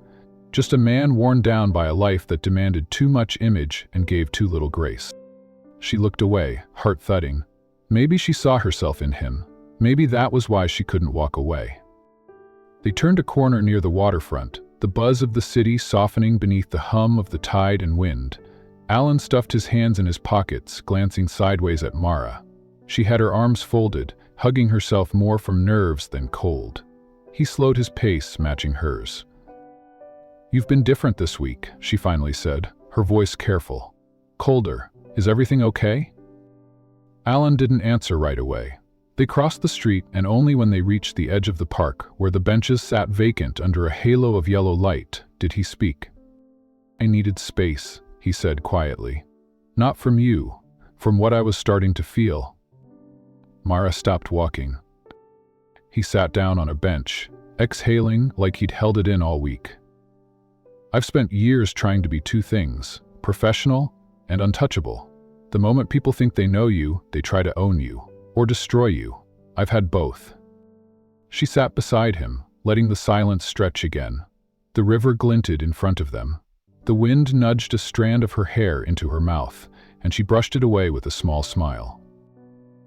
just a man worn down by a life that demanded too much image and gave too little grace. She looked away, heart thudding. Maybe she saw herself in him. Maybe that was why she couldn't walk away. They turned a corner near the waterfront, the buzz of the city softening beneath the hum of the tide and wind. Alan stuffed his hands in his pockets, glancing sideways at Mara. She had her arms folded, hugging herself more from nerves than cold. He slowed his pace, matching hers. "You've been different this week," she finally said, her voice careful. "Colder. Is everything okay?" Alan didn't answer right away. They crossed the street, and only when they reached the edge of the park, where the benches sat vacant under a halo of yellow light, did he speak. "I needed space," he said quietly. "Not from you, from what I was starting to feel." Mara stopped walking. He sat down on a bench, exhaling like he'd held it in all week. "I've spent years trying to be two things, professional and untouchable. The moment people think they know you, they try to own you, or destroy you. I've had both." She sat beside him, letting the silence stretch again. The river glinted in front of them. The wind nudged a strand of her hair into her mouth, and she brushed it away with a small smile.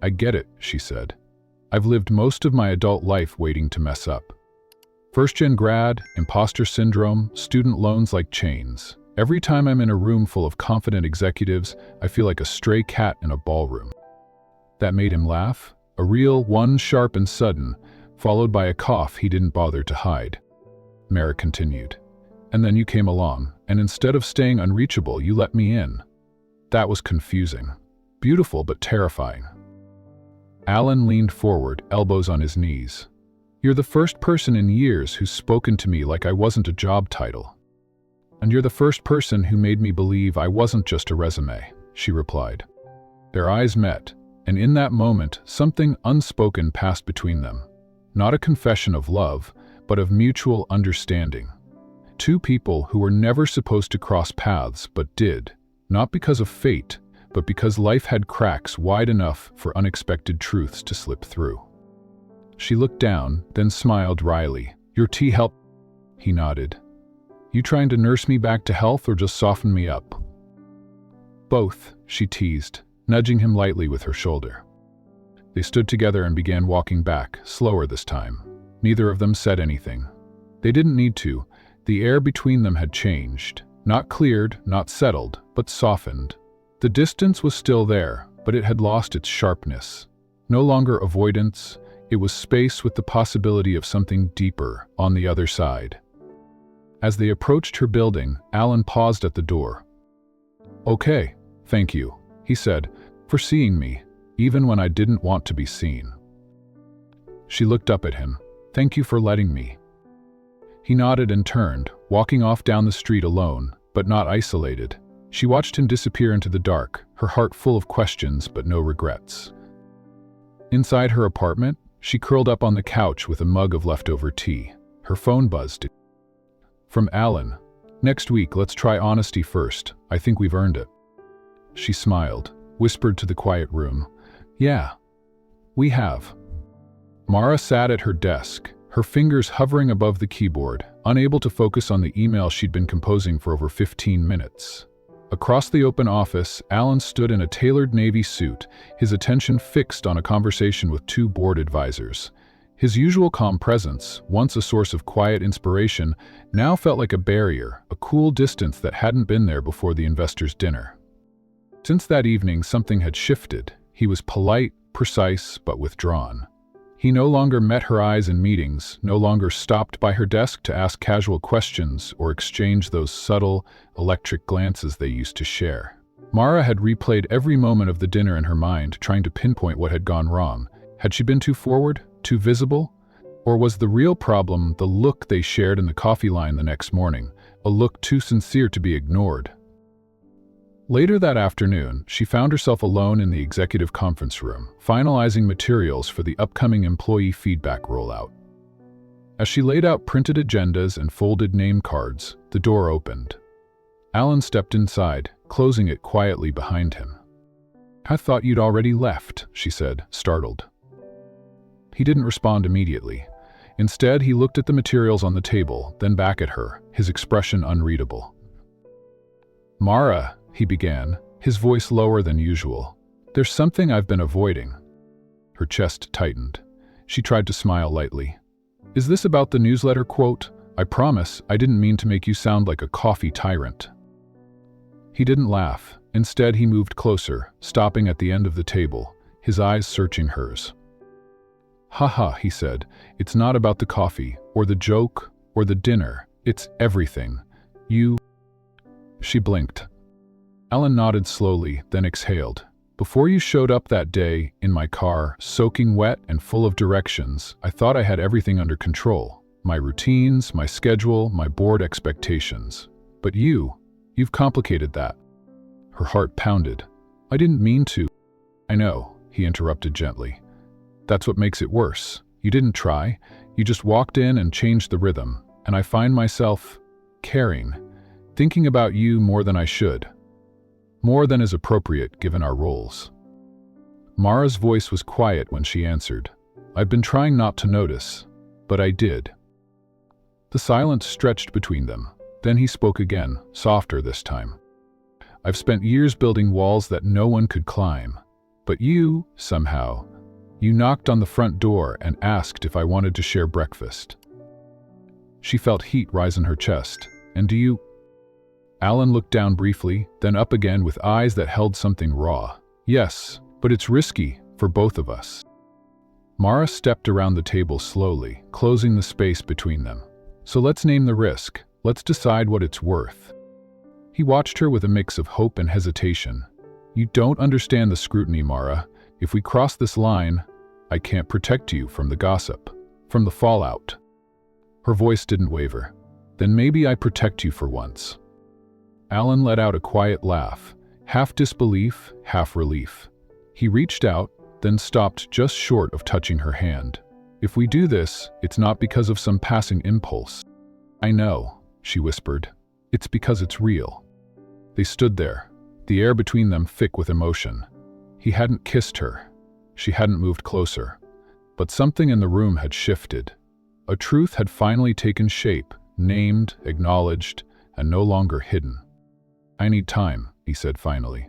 "I get it," she said. "I've lived most of my adult life waiting to mess up. First-gen grad, imposter syndrome, student loans like chains. Every time I'm in a room full of confident executives, I feel like a stray cat in a ballroom." That made him laugh, a real one, sharp and sudden, followed by a cough he didn't bother to hide. Mara continued. "And then you came along, and instead of staying unreachable, you let me in. That was confusing. Beautiful but terrifying." Alan leaned forward, elbows on his knees. "You're the first person in years who's spoken to me like I wasn't a job title. And you're the first person who made me believe I wasn't just a resume," she replied. Their eyes met, and in that moment, something unspoken passed between them. Not a confession of love, but of mutual understanding. Two people who were never supposed to cross paths but did, not because of fate, but because life had cracks wide enough for unexpected truths to slip through. She looked down, then smiled wryly. "Your tea helped?" He nodded. "You trying to nurse me back to health or just soften me up?" "Both," she teased, nudging him lightly with her shoulder. They stood together and began walking back, slower this time. Neither of them said anything. They didn't need to. The air between them had changed. Not cleared, not settled, but softened. The distance was still there, but it had lost its sharpness. No longer avoidance, it was space with the possibility of something deeper on the other side. As they approached her building, Alan paused at the door. "Okay, thank you," he said, "for seeing me, even when I didn't want to be seen." She looked up at him. "Thank you for letting me." He nodded and turned, walking off down the street alone, but not isolated. She watched him disappear into the dark, her heart full of questions but no regrets. Inside her apartment, she curled up on the couch with a mug of leftover tea. Her phone buzzed. From Alan. "Next week, let's try honesty first. I think we've earned it." She smiled, whispered to the quiet room, "Yeah, we have." Mara sat at her desk, her fingers hovering above the keyboard, unable to focus on the email she'd been composing for over 15 minutes. Across the open office, Alan stood in a tailored navy suit, his attention fixed on a conversation with two board advisors. His usual calm presence, once a source of quiet inspiration, now felt like a barrier, a cool distance that hadn't been there before the investors' dinner. Since that evening, something had shifted. He was polite, precise, but withdrawn. He no longer met her eyes in meetings, no longer stopped by her desk to ask casual questions or exchange those subtle, electric glances they used to share. Mara had replayed every moment of the dinner in her mind, trying to pinpoint what had gone wrong. Had she been too forward, too visible? Or was the real problem the look they shared in the coffee line the next morning, a look too sincere to be ignored? Later that afternoon, she found herself alone in the executive conference room, finalizing materials for the upcoming employee feedback rollout. As she laid out printed agendas and folded name cards, the door opened. Alan stepped inside, closing it quietly behind him. "I thought you'd already left," she said, startled. He didn't respond immediately. Instead, he looked at the materials on the table, then back at her, his expression unreadable. "Mara," he began, his voice lower than usual, "there's something I've been avoiding." Her chest tightened. She tried to smile lightly. "Is this about the newsletter quote? I promise I didn't mean to make you sound like a coffee tyrant." He didn't laugh. Instead, he moved closer, stopping at the end of the table, his eyes searching hers. "Haha," he said, "it's not about the coffee, or the joke, or the dinner. It's everything. You..." She blinked. Alan nodded slowly, then exhaled. "Before you showed up that day, in my car, soaking wet and full of directions, I thought I had everything under control. My routines, my schedule, my board expectations. But you've complicated that." Her heart pounded. "I didn't mean to." "I know," he interrupted gently. "That's what makes it worse. You didn't try. You just walked in and changed the rhythm, and I find myself caring, thinking about you more than I should. More than is appropriate given our roles." Mara's voice was quiet when she answered. "I've been trying not to notice, but I did." The silence stretched between them. Then he spoke again, softer this time. "I've spent years building walls that no one could climb. But you, somehow, you knocked on the front door and asked if I wanted to share breakfast." She felt heat rise in her chest. "And do you..." Alan looked down briefly, then up again with eyes that held something raw. "Yes, but it's risky, for both of us." Mara stepped around the table slowly, closing the space between them. "So let's name the risk. Let's decide what it's worth." He watched her with a mix of hope and hesitation. "You don't understand the scrutiny, Mara. If we cross this line, I can't protect you from the gossip, from the fallout." Her voice didn't waver. "Then maybe I protect you for once." Alan let out a quiet laugh, half disbelief, half relief. He reached out, then stopped just short of touching her hand. "If we do this, it's not because of some passing impulse." "I know," she whispered. "It's because it's real." They stood there, the air between them thick with emotion. He hadn't kissed her. She hadn't moved closer. But something in the room had shifted. A truth had finally taken shape, named, acknowledged, and no longer hidden. "I need time," he said finally.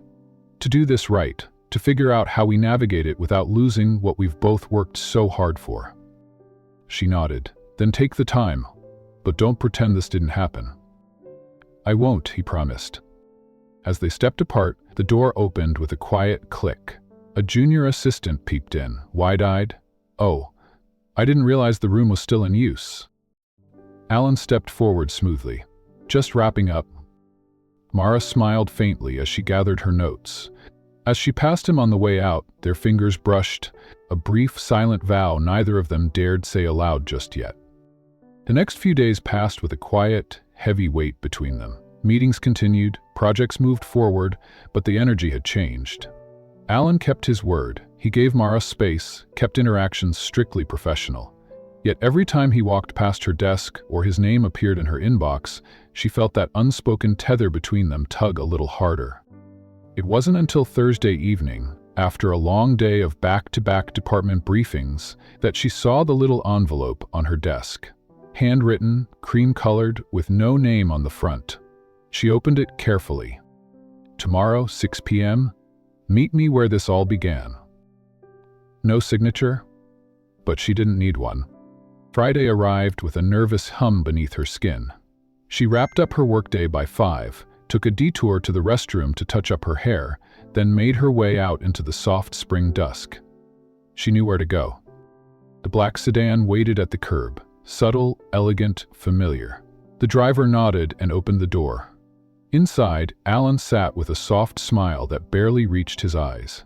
"To do this right, to figure out how we navigate it without losing what we've both worked so hard for." She nodded. "Then take the time, but don't pretend this didn't happen." "I won't," he promised. As they stepped apart, the door opened with a quiet click. A junior assistant peeked in, wide-eyed. "Oh, I didn't realize the room was still in use." Alan stepped forward smoothly. "Just wrapping up." Mara smiled faintly as she gathered her notes. As she passed him on the way out, their fingers brushed, a brief, silent vow neither of them dared say aloud just yet. The next few days passed with a quiet, heavy weight between them. Meetings continued, projects moved forward, but the energy had changed. Alan kept his word. He gave Mara space, kept interactions strictly professional. Yet every time he walked past her desk or his name appeared in her inbox, she felt that unspoken tether between them tug a little harder. It wasn't until Thursday evening, after a long day of back-to-back department briefings, that she saw the little envelope on her desk. Handwritten, cream-colored, with no name on the front. She opened it carefully. "Tomorrow, 6 p.m., meet me where this all began." No signature, but she didn't need one. Friday arrived with a nervous hum beneath her skin. She wrapped up her workday by 5, took a detour to the restroom to touch up her hair, then made her way out into the soft spring dusk. She knew where to go. The black sedan waited at the curb, subtle, elegant, familiar. The driver nodded and opened the door. Inside, Alan sat with a soft smile that barely reached his eyes.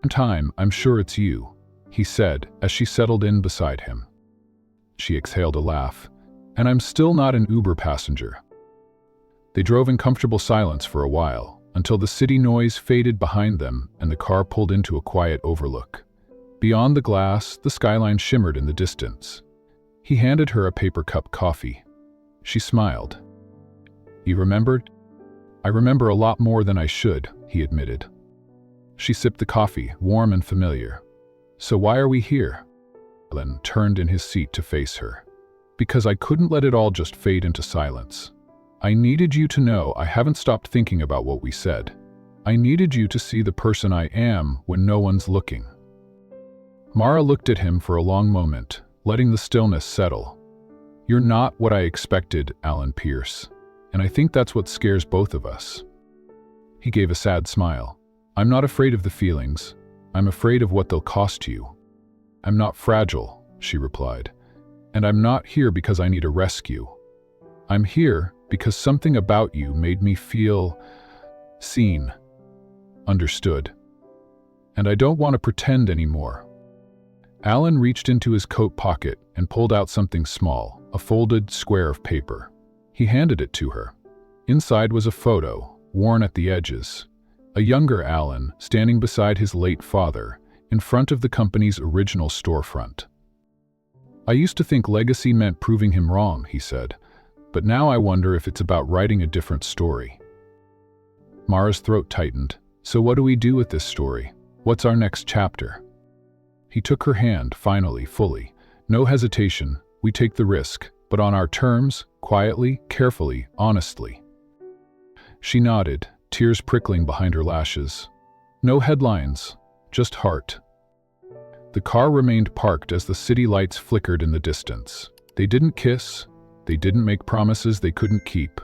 "Time, I'm sure it's you," he said as she settled in beside him. She exhaled a laugh. "And I'm still not an Uber passenger." They drove in comfortable silence for a while, until the city noise faded behind them and the car pulled into a quiet overlook. Beyond the glass, the skyline shimmered in the distance. He handed her a paper-cup coffee. She smiled. "You remembered?" "I remember a lot more than I should," he admitted. She sipped the coffee, warm and familiar. "So why are we here?" Alan turned in his seat to face her. "Because I couldn't let it all just fade into silence. I needed you to know I haven't stopped thinking about what we said. I needed you to see the person I am when no one's looking." Mara looked at him for a long moment, letting the stillness settle. "You're not what I expected, Alan Pierce, and I think that's what scares both of us." He gave a sad smile. "I'm not afraid of the feelings. I'm afraid of what they'll cost you." "I'm not fragile," she replied. "And I'm not here because I need a rescue. I'm here because something about you made me feel seen, understood. And I don't want to pretend anymore." Alan reached into his coat pocket and pulled out something small, a folded square of paper. He handed it to her. Inside was a photo, worn at the edges. A younger Alan, standing beside his late father, in front of the company's original storefront. "I used to think legacy meant proving him wrong," he said, "but now I wonder if it's about writing a different story." Mara's throat tightened. "So what do we do with this story? What's our next chapter?" He took her hand, finally, fully. "No hesitation, we take the risk, but on our terms, quietly, carefully, honestly." She nodded, tears prickling behind her lashes. "No headlines, just heart." The car remained parked as the city lights flickered in the distance. They didn't kiss, they didn't make promises they couldn't keep.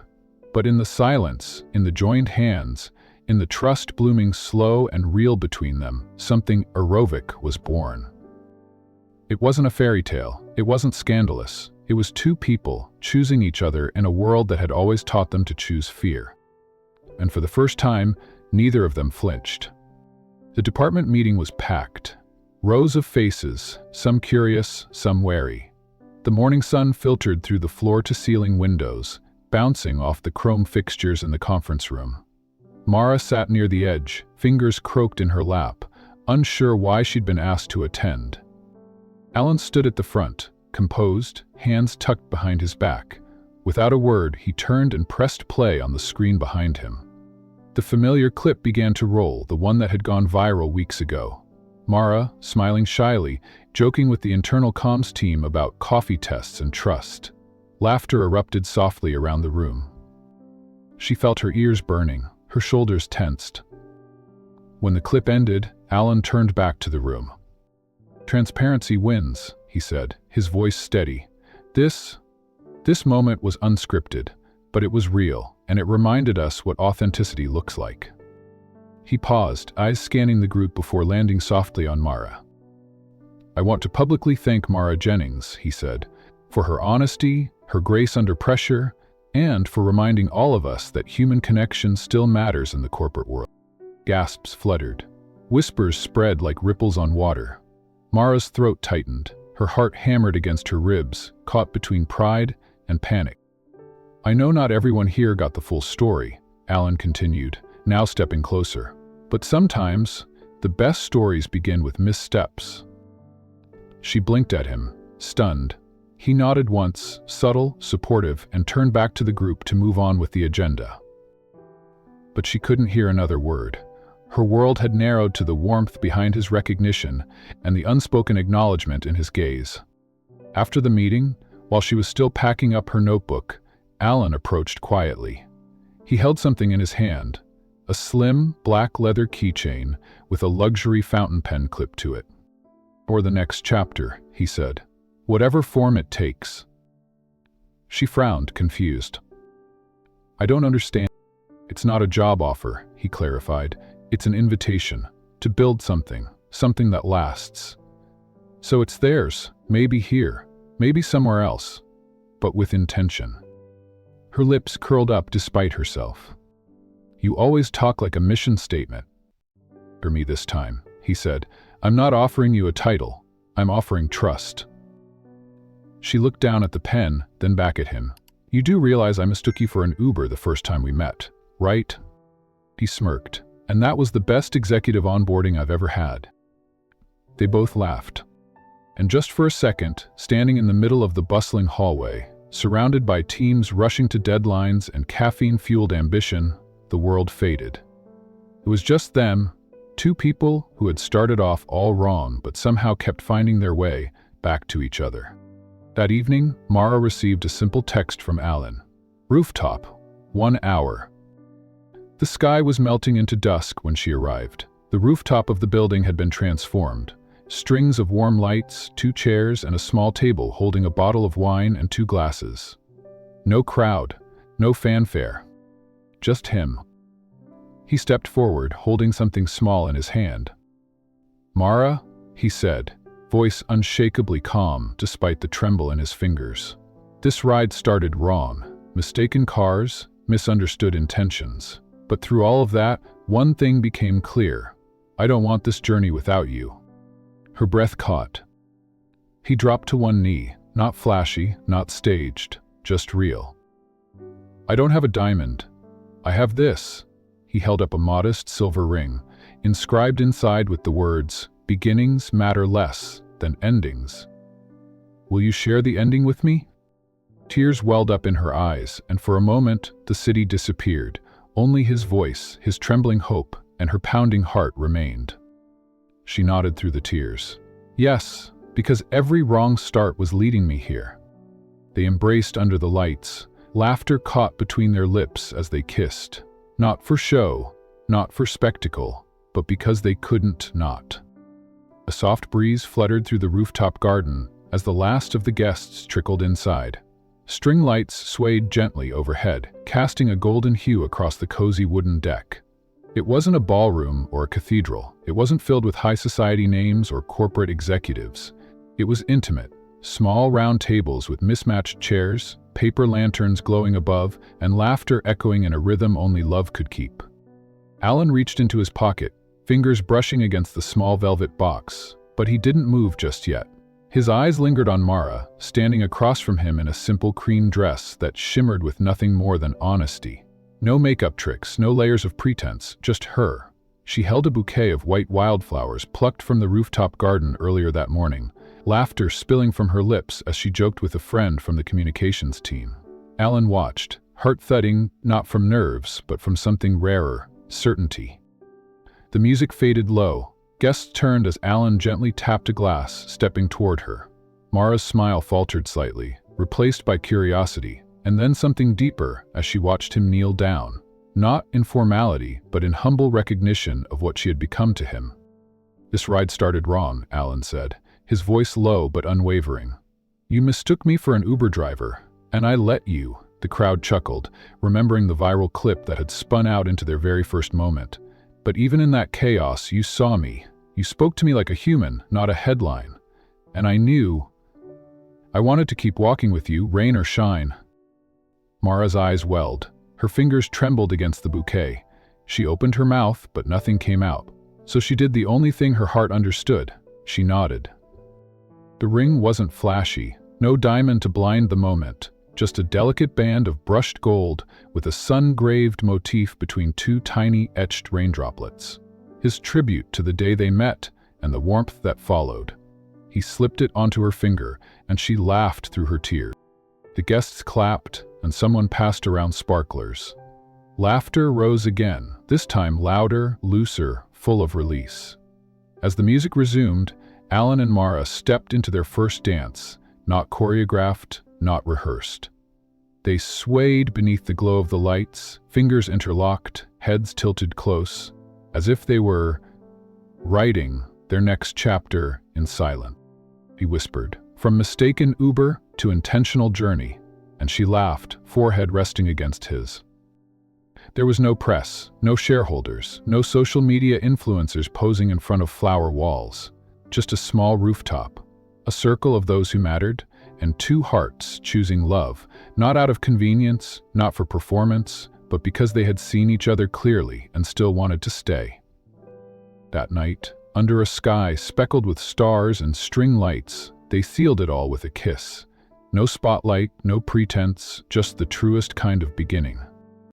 But in the silence, in the joined hands, in the trust blooming slow and real between them, something heroic was born. It wasn't a fairy tale, it wasn't scandalous. It was two people choosing each other in a world that had always taught them to choose fear. And for the first time, neither of them flinched. The department meeting was packed. Rows of faces, some curious, some wary. The morning sun filtered through the floor-to-ceiling windows, bouncing off the chrome fixtures in the conference room. Mara sat near the edge, fingers croaked in her lap, unsure why she'd been asked to attend. Alan stood at the front, composed, hands tucked behind his back. Without a word, he turned and pressed play on the screen behind him. The familiar clip began to roll, the one that had gone viral weeks ago. Mara, smiling shyly, joking with the internal comms team about coffee tests and trust. Laughter erupted softly around the room. She felt her ears burning, her shoulders tensed. When the clip ended, Alan turned back to the room. "Transparency wins," he said, his voice steady. This moment was unscripted, but it was real. and it reminded us what authenticity looks like. He paused, eyes scanning the group before landing softly on Mara. "I want to publicly thank Mara Jennings," he said, "for her honesty, her grace under pressure, and for reminding all of us that human connection still matters in the corporate world." Gasps fluttered. Whispers spread like ripples on water. Mara's throat tightened, her heart hammered against her ribs, caught between pride and panic. "I know not everyone here got the full story," Alan continued, now stepping closer. "But sometimes, the best stories begin with missteps." She blinked at him, stunned. He nodded once, subtle, supportive, and turned back to the group to move on with the agenda. But she couldn't hear another word. Her world had narrowed to the warmth behind his recognition and the unspoken acknowledgement in his gaze. After the meeting, while she was still packing up her notebook, Alan approached quietly. He held something in his hand, a slim, black leather keychain with a luxury fountain pen clipped to it. "Or the next chapter," he said. "Whatever form it takes." She frowned, confused. "I don't understand." "It's not a job offer," he clarified. "It's an invitation to build something that lasts. So it's theirs, maybe here, maybe somewhere else, but with intention." Her lips curled up despite herself. "You always talk like a mission statement." "For me this time," he said. "I'm not offering you a title. I'm offering trust." She looked down at the pen, then back at him. "You do realize I mistook you for an Uber the first time we met, right?" He smirked. "And that was the best executive onboarding I've ever had." They both laughed. And just for a second, standing in the middle of the bustling hallway, surrounded by teams rushing to deadlines and caffeine-fueled ambition, the world faded. It was just them, two people who had started off all wrong but somehow kept finding their way back to each other. That evening, Mara received a simple text from Alan. "Rooftop, 1 hour." The sky was melting into dusk when she arrived. The rooftop of the building had been transformed. Strings of warm lights, 2 chairs, and a small table holding a bottle of wine and 2 glasses. No crowd, no fanfare. Just him. He stepped forward, holding something small in his hand. "Mara," he said, voice unshakably calm despite the tremble in his fingers. "This ride started wrong. Mistaken cars, misunderstood intentions. But through all of that, one thing became clear. I don't want this journey without you." Her breath caught. He dropped to one knee, not flashy, not staged, just real. "I don't have a diamond. I have this." He held up a modest silver ring, inscribed inside with the words, "Beginnings matter less than endings." "Will you share the ending with me?" Tears welled up in her eyes, and for a moment the city disappeared. Only his voice, his trembling hope, and her pounding heart remained. She nodded through the tears. "Yes, because every wrong start was leading me here." They embraced under the lights, laughter caught between their lips as they kissed. Not for show, not for spectacle, but because they couldn't not. A soft breeze fluttered through the rooftop garden as the last of the guests trickled inside. String lights swayed gently overhead, casting a golden hue across the cozy wooden deck. It wasn't a ballroom or a cathedral. It wasn't filled with high society names or corporate executives. It was intimate. Small round tables with mismatched chairs, paper lanterns glowing above, and laughter echoing in a rhythm only love could keep. Alan reached into his pocket, fingers brushing against the small velvet box, but he didn't move just yet. His eyes lingered on Mara, standing across from him in a simple cream dress that shimmered with nothing more than honesty. No makeup tricks, no layers of pretense, just her. She held a bouquet of white wildflowers plucked from the rooftop garden earlier that morning, laughter spilling from her lips as she joked with a friend from the communications team. Alan watched, heart thudding, not from nerves, but from something rarer, certainty. The music faded low. Guests turned as Alan gently tapped a glass, stepping toward her. Mara's smile faltered slightly, replaced by curiosity, and then something deeper as she watched him kneel down, not in formality, but in humble recognition of what she had become to him. "This ride started wrong," Alan said, his voice low but unwavering. "You mistook me for an Uber driver, and I let you. The crowd chuckled, remembering the viral clip that had spun out into their very first moment. But even in that chaos, you saw me. You spoke to me like a human, not a headline. And I knew I wanted to keep walking with you, rain or shine. Mara's eyes welled. Her fingers trembled against the bouquet. She opened her mouth, but nothing came out. So she did the only thing her heart understood. She nodded. The ring wasn't flashy, no diamond to blind the moment, just a delicate band of brushed gold with a sun-graved motif between two tiny etched raindroplets. His tribute to the day they met and the warmth that followed. He slipped it onto her finger, and she laughed through her tears. The guests clapped, and someone passed around sparklers. Laughter rose again, this time louder, looser, full of release. As the music resumed, Alan and Mara stepped into their first dance, not choreographed, not rehearsed. They swayed beneath the glow of the lights, fingers interlocked, heads tilted close, as if they were writing their next chapter in silence. He whispered, "From mistaken Uber to intentional journey," and she laughed, forehead resting against his. There was no press, no shareholders, no social media influencers posing in front of flower walls. Just a small rooftop, a circle of those who mattered, and two hearts choosing love, not out of convenience, not for performance, but because they had seen each other clearly and still wanted to stay. That night, under a sky speckled with stars and string lights, they sealed it all with a kiss. No spotlight, no pretense, just the truest kind of beginning.